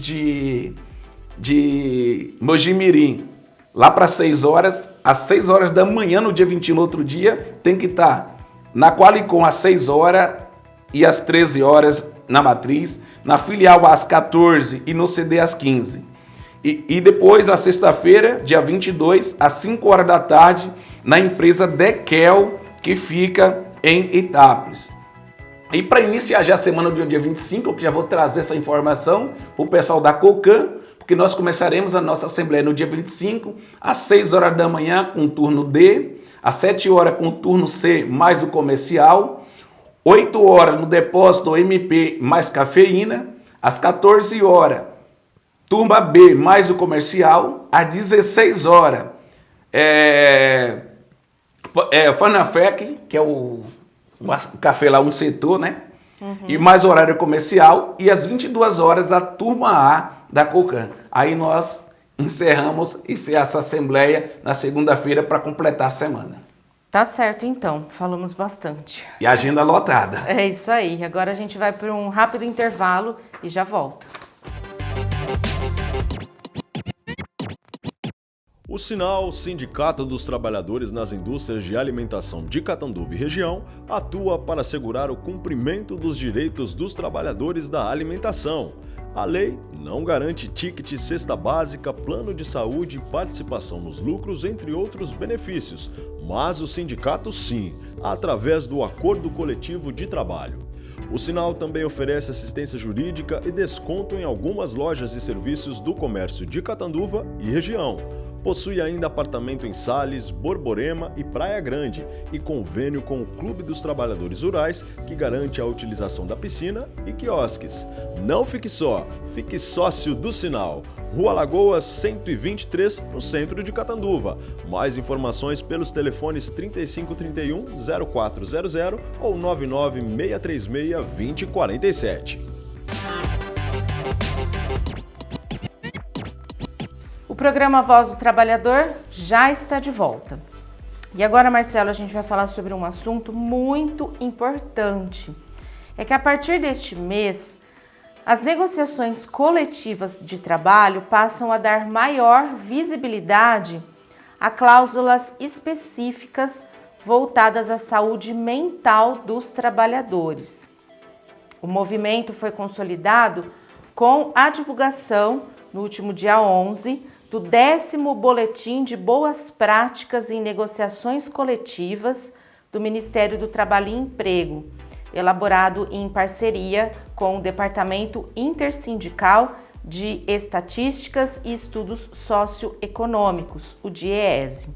de Mojimirim, lá para 6 horas. Às 6 horas da manhã, no dia 21, no outro dia, tem que estar na Qualicom às 6 horas e às 13 horas na Matriz. Na filial às 14 e no CD às 15. E depois, na sexta-feira, dia 22, às 5 horas da tarde, na empresa Dequel, que fica em Itápolis. E para iniciar já a semana do dia 25, eu já vou trazer essa informação para o pessoal da COCAN, porque nós começaremos a nossa assembleia no dia 25, às 6 horas da manhã, com o turno D, às 7 horas com o turno C, mais o comercial, 8 horas no depósito MP mais cafeína, às 14 horas, turma B mais o comercial, às 16 horas, Fanafec, que é o café lá, um setor, né? Uhum. E mais horário comercial, e às 22 horas a turma A da COCAN. Aí nós encerramos essa assembleia na segunda-feira para completar a semana. Tá certo, então. Falamos bastante. E a agenda lotada. É isso aí. Agora a gente vai para um rápido intervalo e já volta. O Sinal, Sindicato dos Trabalhadores nas Indústrias de Alimentação de Catanduva e Região, atua para assegurar o cumprimento dos direitos dos trabalhadores da alimentação. A lei não garante ticket, cesta básica, plano de saúde e participação nos lucros, entre outros benefícios, mas o sindicato sim, através do Acordo Coletivo de Trabalho. O Sinal também oferece assistência jurídica e desconto em algumas lojas e serviços do comércio de Catanduva e região. Possui ainda apartamento em Sales, Borborema e Praia Grande e convênio com o Clube dos Trabalhadores Rurais, que garante a utilização da piscina e quiosques. Não fique só, fique sócio do Sinal. Rua Lagoas 123, no centro de Catanduva. Mais informações pelos telefones 3531-0400 ou 99636-2047. O programa Voz do Trabalhador já está de volta. E agora, Marcelo, a gente vai falar sobre um assunto muito importante. É que a partir deste mês, as negociações coletivas de trabalho passam a dar maior visibilidade a cláusulas específicas voltadas à saúde mental dos trabalhadores. O movimento foi consolidado com a divulgação, no último dia 11, do 10º Boletim de Boas Práticas em Negociações Coletivas do Ministério do Trabalho e Emprego, elaborado em parceria com o Departamento Intersindical de Estatísticas e Estudos Socioeconômicos, o DIEESE.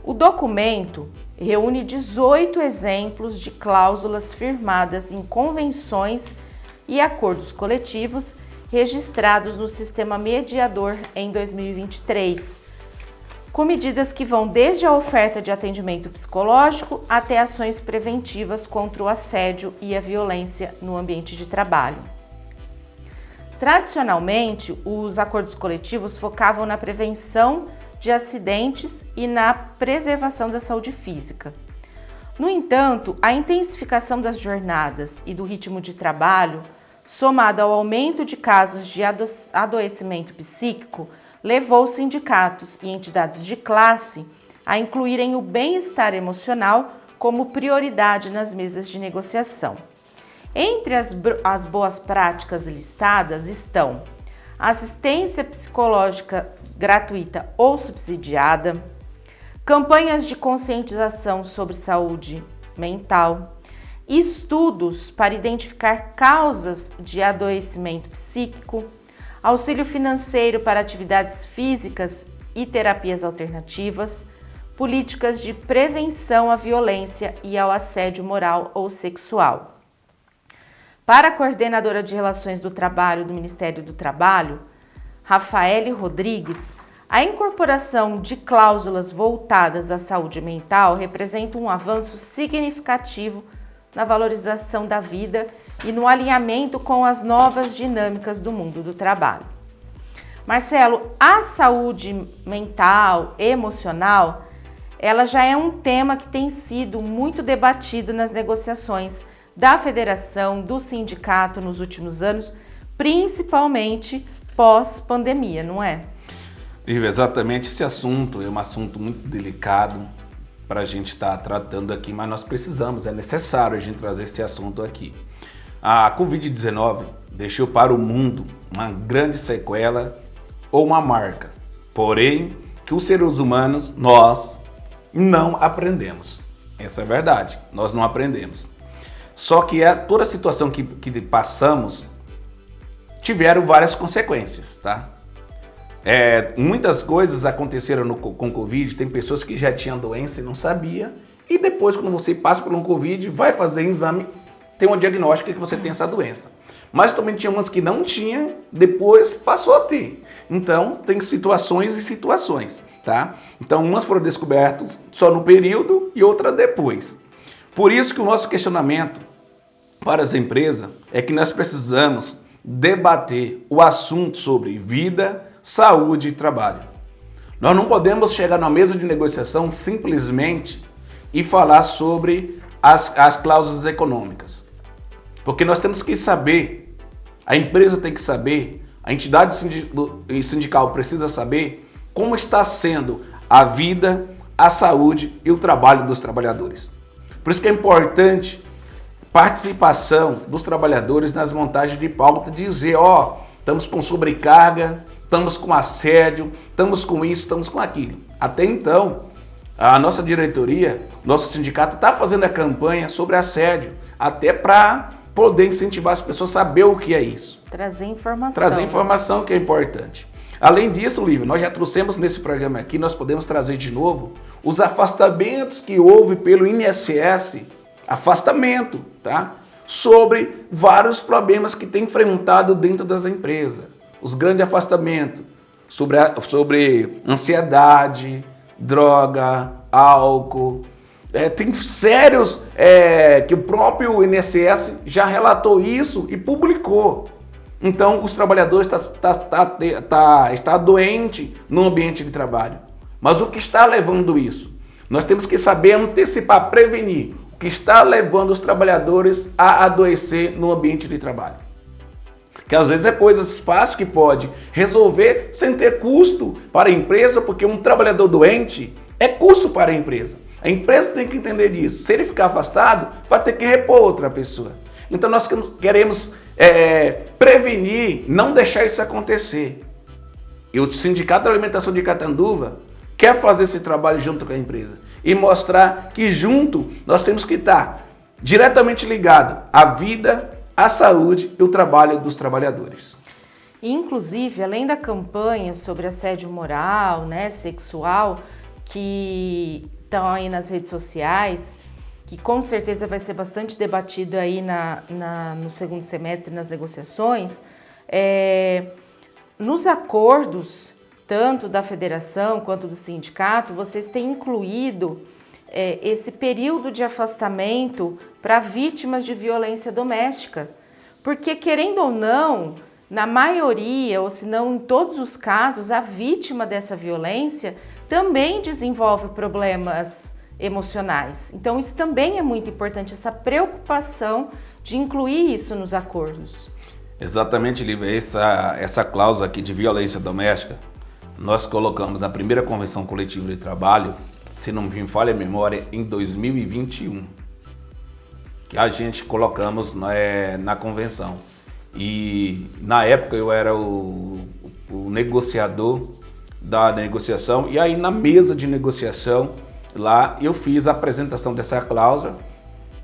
O documento reúne 18 exemplos de cláusulas firmadas em convenções e acordos coletivos registrados no Sistema Mediador em 2023, com medidas que vão desde a oferta de atendimento psicológico até ações preventivas contra o assédio e a violência no ambiente de trabalho. Tradicionalmente, os acordos coletivos focavam na prevenção de acidentes e na preservação da saúde física. No entanto, a intensificação das jornadas e do ritmo de trabalho, somado ao aumento de casos de adoecimento psíquico, levou sindicatos e entidades de classe a incluírem o bem-estar emocional como prioridade nas mesas de negociação. Entre as boas práticas listadas estão assistência psicológica gratuita ou subsidiada, campanhas de conscientização sobre saúde mental, estudos para identificar causas de adoecimento psíquico, auxílio financeiro para atividades físicas e terapias alternativas, políticas de prevenção à violência e ao assédio moral ou sexual. Para a coordenadora de Relações do Trabalho do Ministério do Trabalho, Rafaele Rodrigues, a incorporação de cláusulas voltadas à saúde mental representa um avanço significativo na valorização da vida e no alinhamento com as novas dinâmicas do mundo do trabalho. Marcelo, a saúde mental, emocional, ela já é um tema que tem sido muito debatido nas negociações da federação, do sindicato nos últimos anos, principalmente pós-pandemia, não é? Exatamente, esse assunto é um assunto muito delicado para a gente estar tratando aqui, mas nós precisamos, é necessário a gente trazer esse assunto aqui. A Covid-19 deixou para o mundo uma grande sequela ou uma marca, porém, que os seres humanos, nós não aprendemos. Essa é a verdade, nós não aprendemos. Só que toda a situação que passamos tiveram várias consequências, tá? Muitas coisas aconteceram com Covid, tem pessoas que já tinham doença e não sabia, e depois quando você passa por um Covid, vai fazer exame, tem uma diagnóstica que você tem essa doença. Mas também tinha umas que não tinham, depois passou a ter. Então, tem situações e situações, tá? Então, umas foram descobertas só no período e outras depois. Por isso que o nosso questionamento para as empresas é que nós precisamos debater o assunto sobre vida, saúde e trabalho. Nós não podemos chegar na mesa de negociação simplesmente e falar sobre as cláusulas econômicas. Porque nós temos que saber, a empresa tem que saber A entidade sindical precisa saber como está sendo a vida, a saúde e o trabalho dos trabalhadores. Por isso que é importante participação dos trabalhadores nas montagens de pauta, dizer, estamos com sobrecarga, estamos com assédio, estamos com isso, estamos com aquilo. Até então, a nossa diretoria, nosso sindicato está fazendo a campanha sobre assédio, até para poder incentivar as pessoas a saber o que é isso. Trazer informação. Trazer informação que é importante. Além disso, Lívia, nós já trouxemos nesse programa aqui, nós podemos trazer de novo os afastamentos que houve pelo INSS, afastamento, tá? Sobre vários problemas que tem enfrentado dentro das empresas. Os grandes afastamentos sobre ansiedade, droga, álcool. Tem sérios que o próprio INSS já relatou isso e publicou. Então, os trabalhadores está doente no ambiente de trabalho. Mas o que está levando isso? Nós temos que saber antecipar, prevenir o que está levando os trabalhadores a adoecer no ambiente de trabalho. Que às vezes é coisas fáceis que pode resolver sem ter custo para a empresa, porque um trabalhador doente é custo para a empresa. A empresa tem que entender disso. Se ele ficar afastado, vai ter que repor outra pessoa. Então nós queremos prevenir, não deixar isso acontecer. E o Sindicato da Alimentação de Catanduva quer fazer esse trabalho junto com a empresa e mostrar que junto nós temos que estar diretamente ligado à vida, à saúde e o trabalho dos trabalhadores. Inclusive, além da campanha sobre assédio moral, sexual, que estão aí nas redes sociais, que com certeza vai ser bastante debatido aí no segundo semestre nas negociações, nos acordos, tanto da federação quanto do sindicato, vocês têm incluído esse período de afastamento para vítimas de violência doméstica. Porque, querendo ou não, na maioria, ou se não em todos os casos, a vítima dessa violência também desenvolve problemas emocionais. Então, isso também é muito importante, essa preocupação de incluir isso nos acordos. Exatamente, Lívia. Essa cláusula aqui de violência doméstica, nós colocamos na primeira convenção coletiva de trabalho, se não me falha a memória, em 2021, que a gente colocamos na convenção. E na época eu era o negociador da negociação, e aí na mesa de negociação lá eu fiz a apresentação dessa cláusula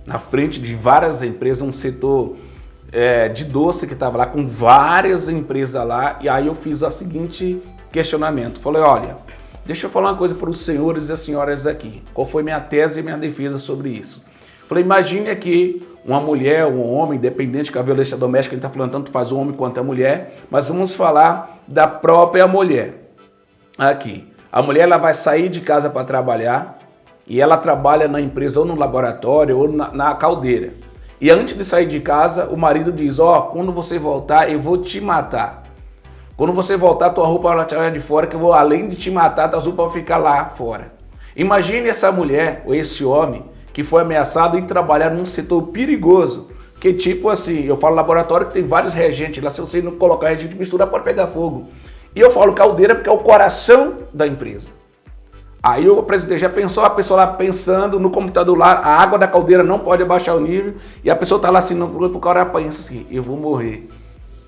na frente de várias empresas, um setor de doce que estava lá com várias empresas lá, e aí eu fiz o seguinte questionamento. Falei, olha, deixa eu falar uma coisa para os senhores e as senhoras aqui. Qual foi minha tese e minha defesa sobre isso? Falei, imagine aqui uma mulher, um homem, independente que a violência doméstica, a gente está falando tanto faz o homem quanto a mulher, mas vamos falar da própria mulher. Aqui, a mulher ela vai sair de casa para trabalhar e ela trabalha na empresa ou no laboratório ou na caldeira. E antes de sair de casa, o marido diz, quando você voltar eu vou te matar. Quando você voltar, tua roupa vai tirar de fora, que eu vou, além de te matar, tua roupa vai ficar lá fora. Imagine essa mulher ou esse homem que foi ameaçado em trabalhar num setor perigoso. Que tipo assim, eu falo laboratório que tem vários reagentes lá, se você não colocar reagente misturar pode pegar fogo. E eu falo caldeira porque é o coração da empresa. Aí o presidente já pensou, a pessoa lá pensando no computador lá, a água da caldeira não pode abaixar o nível, e a pessoa tá lá assim, o cara pensa assim, eu vou morrer,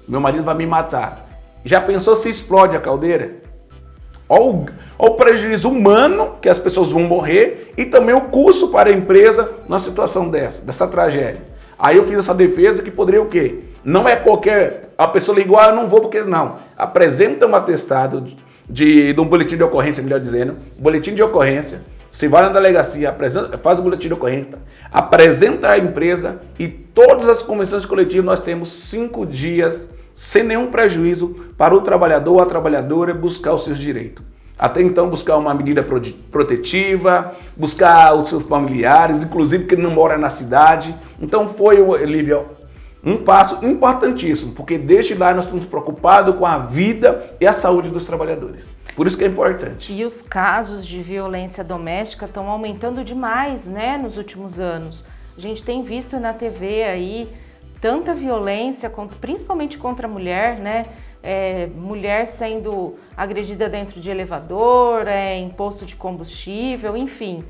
meu marido vai me matar. Já pensou se explode a caldeira? Olha o prejuízo humano que as pessoas vão morrer e também o custo para a empresa numa situação dessa tragédia. Aí eu fiz essa defesa que poderia o quê? Não é qualquer... A pessoa ligou, eu não vou porque não. Apresenta um atestado de um boletim de ocorrência, melhor dizendo, boletim de ocorrência, se vai na delegacia, faz o boletim de ocorrência, apresenta a empresa e todas as convenções coletivas nós temos 5 dias sem nenhum prejuízo para o trabalhador ou a trabalhadora buscar os seus direitos. Até então buscar uma medida protetiva, buscar os seus familiares, inclusive que não mora na cidade. Então foi, Lívia, um passo importantíssimo, porque desde lá nós estamos preocupados com a vida e a saúde dos trabalhadores. Por isso que é importante. E os casos de violência doméstica estão aumentando demais, nos últimos anos. A gente tem visto na TV aí tanta violência, principalmente contra a mulher, mulher sendo agredida dentro de elevador, em posto de combustível, enfim.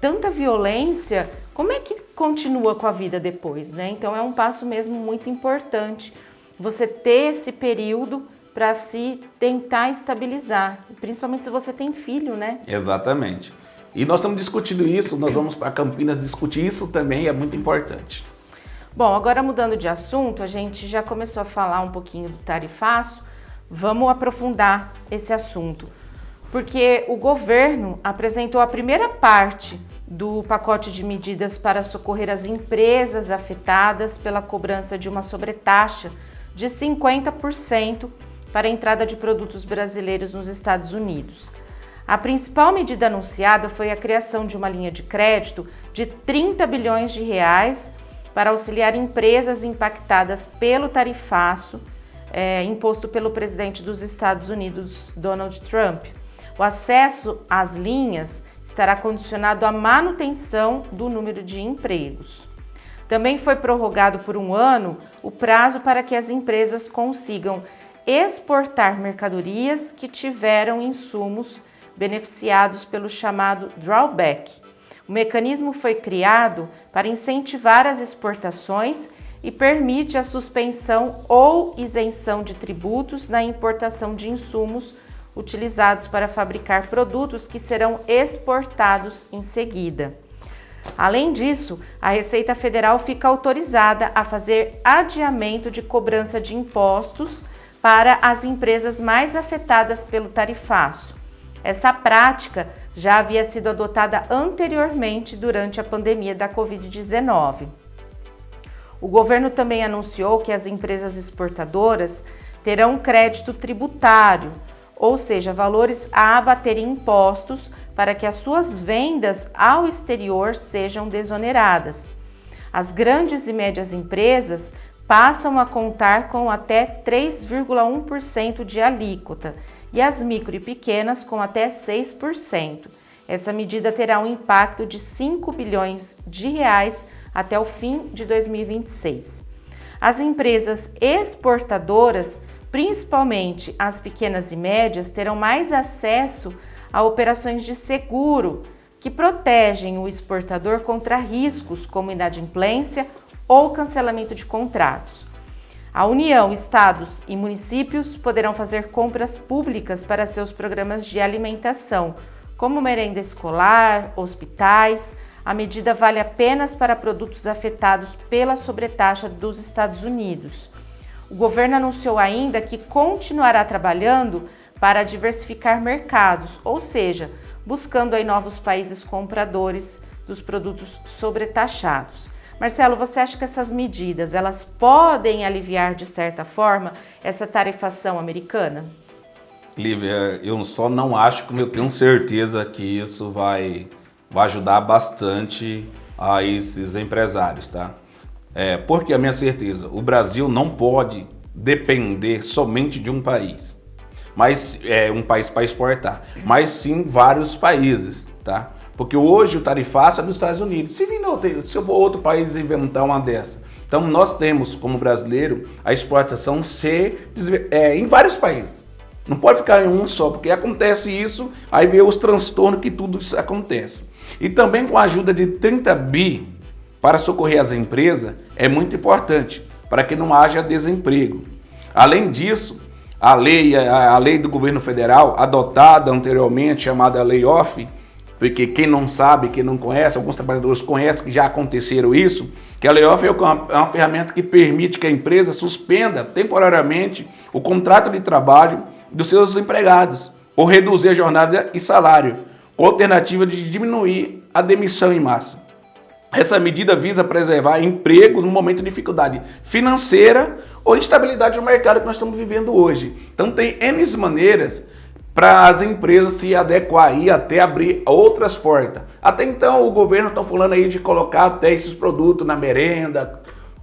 Tanta violência, como é que continua com a vida depois, né? Então é um passo mesmo muito importante você ter esse período para se tentar estabilizar, principalmente se você tem filho, né? Exatamente. E nós estamos discutindo isso, nós vamos para Campinas discutir isso também, é muito importante. Bom, agora mudando de assunto, a gente já começou a falar um pouquinho do tarifaço, vamos aprofundar esse assunto. Porque o governo apresentou a primeira parte do pacote de medidas para socorrer as empresas afetadas pela cobrança de uma sobretaxa de 50% para a entrada de produtos brasileiros nos Estados Unidos. A principal medida anunciada foi a criação de uma linha de crédito de 30 bilhões de reais para auxiliar empresas impactadas pelo tarifaço imposto pelo presidente dos Estados Unidos, Donald Trump. O acesso às linhas estará condicionado à manutenção do número de empregos. Também foi prorrogado por 1 ano o prazo para que as empresas consigam exportar mercadorias que tiveram insumos beneficiados pelo chamado drawback. O mecanismo foi criado para incentivar as exportações e permite a suspensão ou isenção de tributos na importação de insumos utilizados para fabricar produtos que serão exportados em seguida. Além disso, a Receita Federal fica autorizada a fazer adiamento de cobrança de impostos para as empresas mais afetadas pelo tarifaço. Essa prática já havia sido adotada anteriormente durante a pandemia da Covid-19. O governo também anunciou que as empresas exportadoras terão crédito tributário, ou seja, valores a abater em impostos para que as suas vendas ao exterior sejam desoneradas. As grandes e médias empresas passam a contar com até 3,1% de alíquota e as micro e pequenas com até 6%. Essa medida terá um impacto de 5 bilhões de reais até o fim de 2026. As empresas exportadoras, principalmente as pequenas e médias, terão mais acesso a operações de seguro que protegem o exportador contra riscos como inadimplência ou cancelamento de contratos. A União, estados e municípios poderão fazer compras públicas para seus programas de alimentação, como merenda escolar, hospitais. A medida vale apenas para produtos afetados pela sobretaxa dos Estados Unidos. O governo anunciou ainda que continuará trabalhando para diversificar mercados, ou seja, buscando aí novos países compradores dos produtos sobretaxados. Marcelo, você acha que essas medidas, elas podem aliviar de certa forma essa tarifação americana? Lívia, eu só não acho, como eu tenho certeza que isso vai ajudar bastante a esses empresários, tá? Porque a minha certeza, o Brasil não pode depender somente de um país, mas um país para exportar, mas sim vários países, tá? Porque hoje o tarifaço é dos Estados Unidos. Se for outro país inventar uma dessa. Então nós temos, como brasileiro, a exportação ser em vários países. Não pode ficar em um só, porque acontece isso, aí vê os transtornos que tudo isso acontece. E também com a ajuda de 30 bi para socorrer as empresas, é muito importante, para que não haja desemprego. Além disso, a lei do governo federal, adotada anteriormente, chamada Lei Off, porque quem não sabe, quem não conhece, alguns trabalhadores conhecem que já aconteceram isso, que a Lei Off é uma ferramenta que permite que a empresa suspenda temporariamente o contrato de trabalho dos seus empregados, ou reduzir a jornada e salário, com alternativa de diminuir a demissão em massa. Essa medida visa preservar empregos no momento de dificuldade financeira ou instabilidade no mercado que nós estamos vivendo hoje. Então tem N maneiras para as empresas se adequar e até abrir outras portas. Até então o governo está falando aí de colocar até esses produtos na merenda.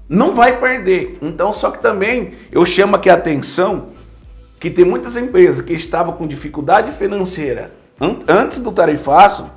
Não vai perder. Então, só que também eu chamo aqui a atenção que tem muitas empresas que estavam com dificuldade financeira antes do tarifaço.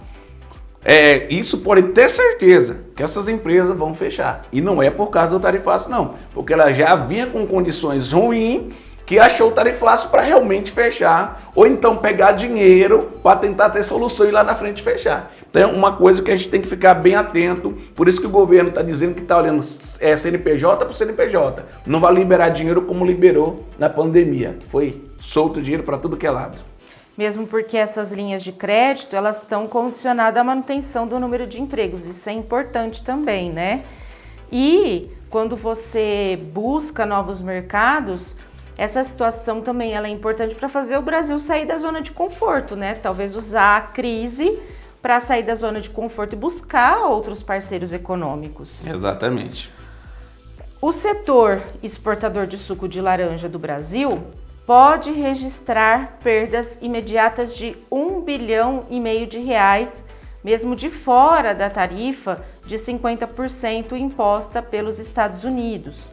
Isso pode ter certeza que essas empresas vão fechar. E não é por causa do tarifaço, não. Porque ela já vinha com condições ruins que achou o tarifaço para realmente fechar, ou então pegar dinheiro para tentar ter solução e lá na frente fechar. Então é uma coisa que a gente tem que ficar bem atento, por isso que o governo está dizendo que está olhando CNPJ para CNPJ, não vai liberar dinheiro como liberou na pandemia, que foi solto dinheiro para tudo que é lado. Mesmo porque essas linhas de crédito, elas estão condicionadas à manutenção do número de empregos, isso é importante também, né? E quando você busca novos mercados, essa situação também ela é importante para fazer o Brasil sair da zona de conforto, né? Talvez usar a crise para sair da zona de conforto e buscar outros parceiros econômicos. Exatamente. O setor exportador de suco de laranja do Brasil pode registrar perdas imediatas de R$1,5 bilhão de reais, mesmo de fora da tarifa de 50% imposta pelos Estados Unidos.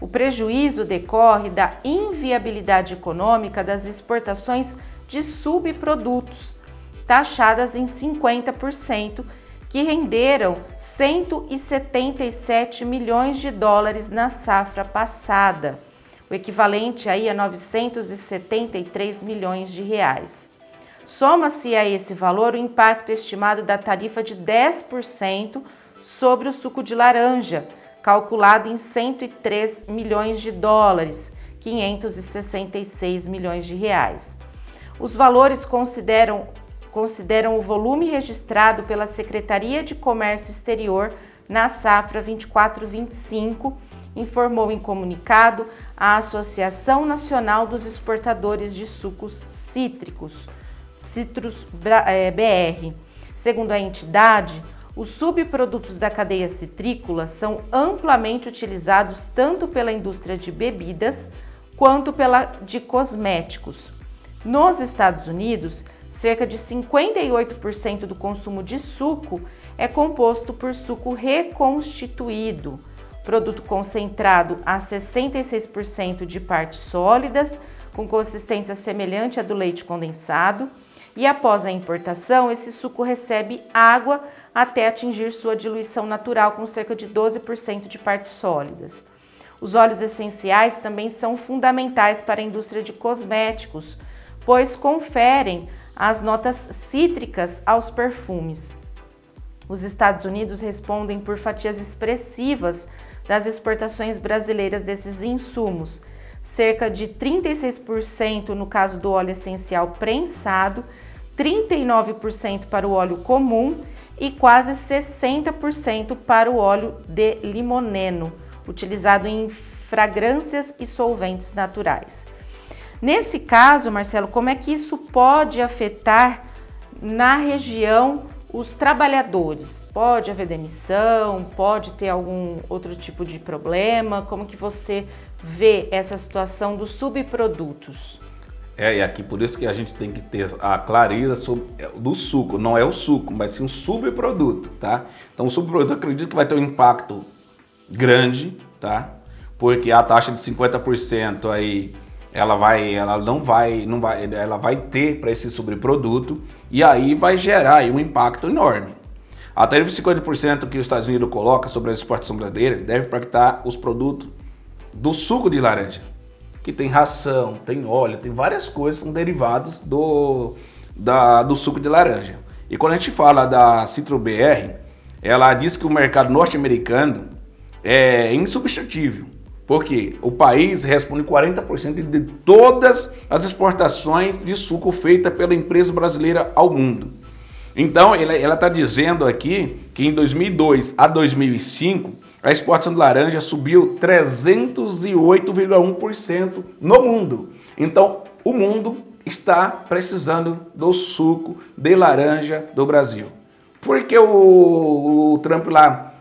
O prejuízo decorre da inviabilidade econômica das exportações de subprodutos, taxadas em 50%, que renderam $177 milhões na safra passada, o equivalente aí a 973 milhões de reais. Soma-se a esse valor o impacto estimado da tarifa de 10% sobre o suco de laranja, calculado em 103 milhões de dólares, 566 milhões de reais. Os valores consideram o volume registrado pela Secretaria de Comércio Exterior na safra 24-25, informou em comunicado a Associação Nacional dos Exportadores de Sucos Cítricos, Citrus BR. Segundo a entidade, os subprodutos da cadeia citrícola são amplamente utilizados tanto pela indústria de bebidas quanto pela de cosméticos. Nos Estados Unidos, cerca de 58% do consumo de suco é composto por suco reconstituído, produto concentrado a 66% de partes sólidas, com consistência semelhante à do leite condensado, e após a importação, esse suco recebe água até atingir sua diluição natural com cerca de 12% de partes sólidas. Os óleos essenciais também são fundamentais para a indústria de cosméticos, pois conferem as notas cítricas aos perfumes. Os Estados Unidos respondem por fatias expressivas das exportações brasileiras desses insumos, cerca de 36% no caso do óleo essencial prensado, 39% para o óleo comum e quase 60% para o óleo de limoneno, utilizado em fragrâncias e solventes naturais. Nesse caso, Marcelo, como é que isso pode afetar na região os trabalhadores? Pode haver demissão? Pode ter algum outro tipo de problema? Como que você vê essa situação dos subprodutos? E aqui por isso que a gente tem que ter a clareza do suco. Não é o suco, mas sim um subproduto, tá? Então o subproduto eu acredito que vai ter um impacto grande, tá? Porque a taxa de 50% aí ela vai ter para esse subproduto e aí vai gerar aí um impacto enorme. A tarifa de 50% que os Estados Unidos coloca sobre a exportação brasileira deve impactar os produtos do suco de laranja, que tem ração, tem óleo, tem várias coisas que são derivados do suco de laranja. E quando a gente fala da Citrus BR, ela diz que o mercado norte-americano é insubstituível, porque o país responde 40% de todas as exportações de suco feitas pela empresa brasileira ao mundo. Então, ela está dizendo aqui que em 2002 a 2005, a exportação de laranja subiu 308,1% no mundo. Então, o mundo está precisando do suco de laranja do Brasil. Por que o Trump lá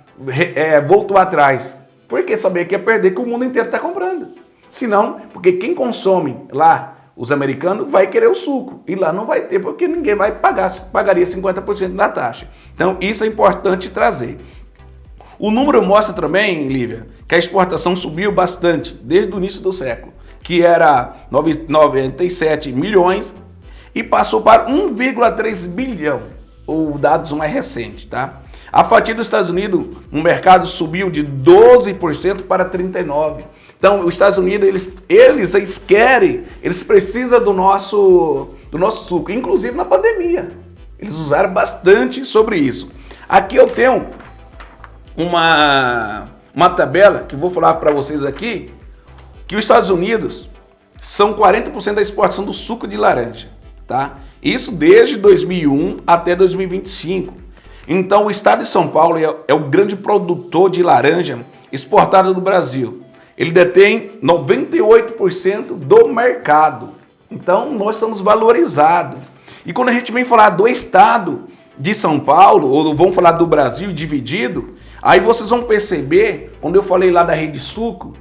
voltou atrás? Porque sabia que ia perder, que o mundo inteiro está comprando. Se não, porque quem consome lá, os americanos, vai querer o suco. E lá não vai ter, porque ninguém vai pagar, pagaria 50% da taxa. Então, isso é importante trazer. O número mostra também, Lívia, que a exportação subiu bastante desde o início do século, que era 97 milhões e passou para 1,3 bilhão, os dados mais recentes, tá? A fatia dos Estados Unidos no mercado subiu de 12% para 39%. Então, os Estados Unidos, eles querem, eles precisam do nosso suco, inclusive na pandemia. Eles usaram bastante sobre isso. Aqui eu tenho uma tabela que vou falar para vocês aqui, que os Estados Unidos são 40% da exportação do suco de laranja, tá? Isso desde 2001 até 2025. Então, o estado de São Paulo é o grande produtor de laranja exportado do Brasil. Ele detém 98% do mercado. Então, nós somos valorizados. E quando a gente vem falar do estado de São Paulo, ou vamos falar do Brasil dividido, aí vocês vão perceber, quando eu falei lá da Rede Suco,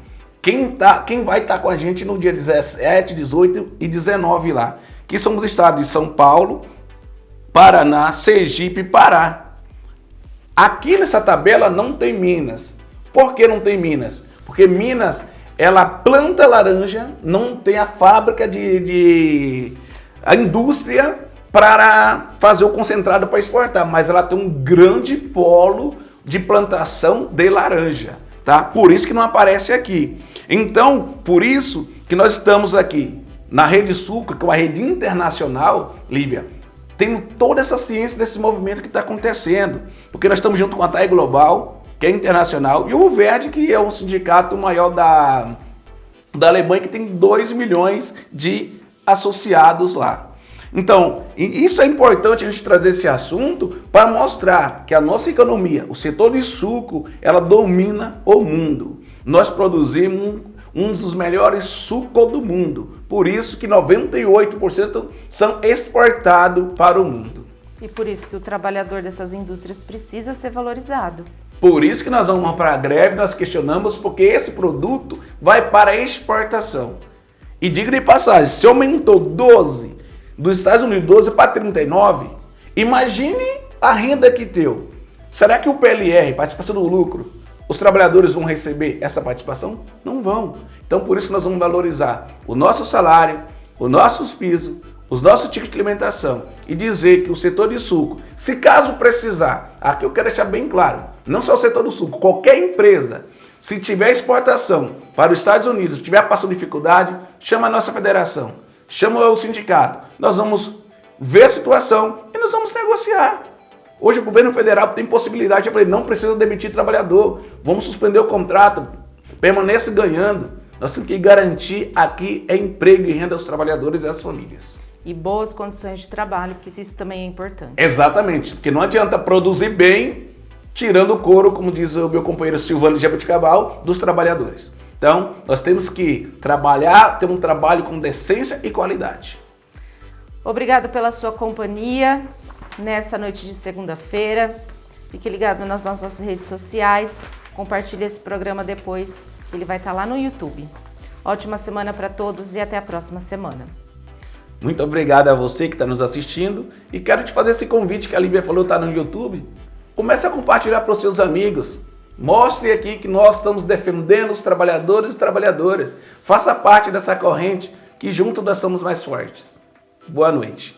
quem vai estar com a gente no dia 17, 18 e 19 lá, que são os estados de São Paulo, Paraná, Sergipe e Pará. Aqui nessa tabela não tem Minas. Por que não tem Minas? Porque Minas, ela planta laranja, não tem a fábrica a indústria para fazer o concentrado para exportar, mas ela tem um grande polo de plantação de laranja, tá? Por isso que não aparece aqui. Então, por isso que nós estamos aqui na Rede Suco, que é uma rede internacional, Lívia, tendo toda essa ciência desse movimento que está acontecendo, porque nós estamos junto com a TAI Global, que é internacional, e o Verde, que é o sindicato maior da Alemanha, que tem 2 milhões de associados lá. Então, isso é importante a gente trazer esse assunto para mostrar que a nossa economia, o setor de suco, ela domina o mundo. Nós produzimos um dos melhores sucos do mundo. Por isso que 98% são exportados para o mundo. E por isso que o trabalhador dessas indústrias precisa ser valorizado. Por isso que nós vamos para a greve, nós questionamos, porque esse produto vai para a exportação. E diga de passagem, se aumentou 12 dos Estados Unidos, 12 para 39, imagine a renda que deu. Será que o PLR, participação do lucro, os trabalhadores vão receber essa participação? Não vão. Então, por isso que nós vamos valorizar o nosso salário, os nossos pisos, os nossos tickets de alimentação e dizer que o setor de suco, se caso precisar, aqui eu quero deixar bem claro, não só o setor do suco, qualquer empresa, se tiver exportação para os Estados Unidos, tiver passando dificuldade, chama a nossa federação, chama o sindicato, nós vamos ver a situação e nós vamos negociar. Hoje o governo federal tem possibilidade, eu falei, não precisa demitir trabalhador, vamos suspender o contrato, permaneça ganhando. Nós temos que garantir aqui emprego e renda aos trabalhadores e às famílias. E boas condições de trabalho, porque isso também é importante. Exatamente, porque não adianta produzir bem, tirando o couro, como diz o meu companheiro Silvano de Jabuticabal, dos trabalhadores. Então, nós temos que trabalhar, ter um trabalho com decência e qualidade. Obrigado pela sua companhia nessa noite de segunda-feira. Fique ligado nas nossas redes sociais, compartilhe esse programa depois, ele vai estar lá no YouTube. Ótima semana para todos e até a próxima semana. Muito obrigado a você que está nos assistindo e quero te fazer esse convite que a Lívia falou, está no YouTube. Comece a compartilhar para os seus amigos. Mostre aqui que nós estamos defendendo os trabalhadores e trabalhadoras. Faça parte dessa corrente que juntos nós somos mais fortes. Boa noite.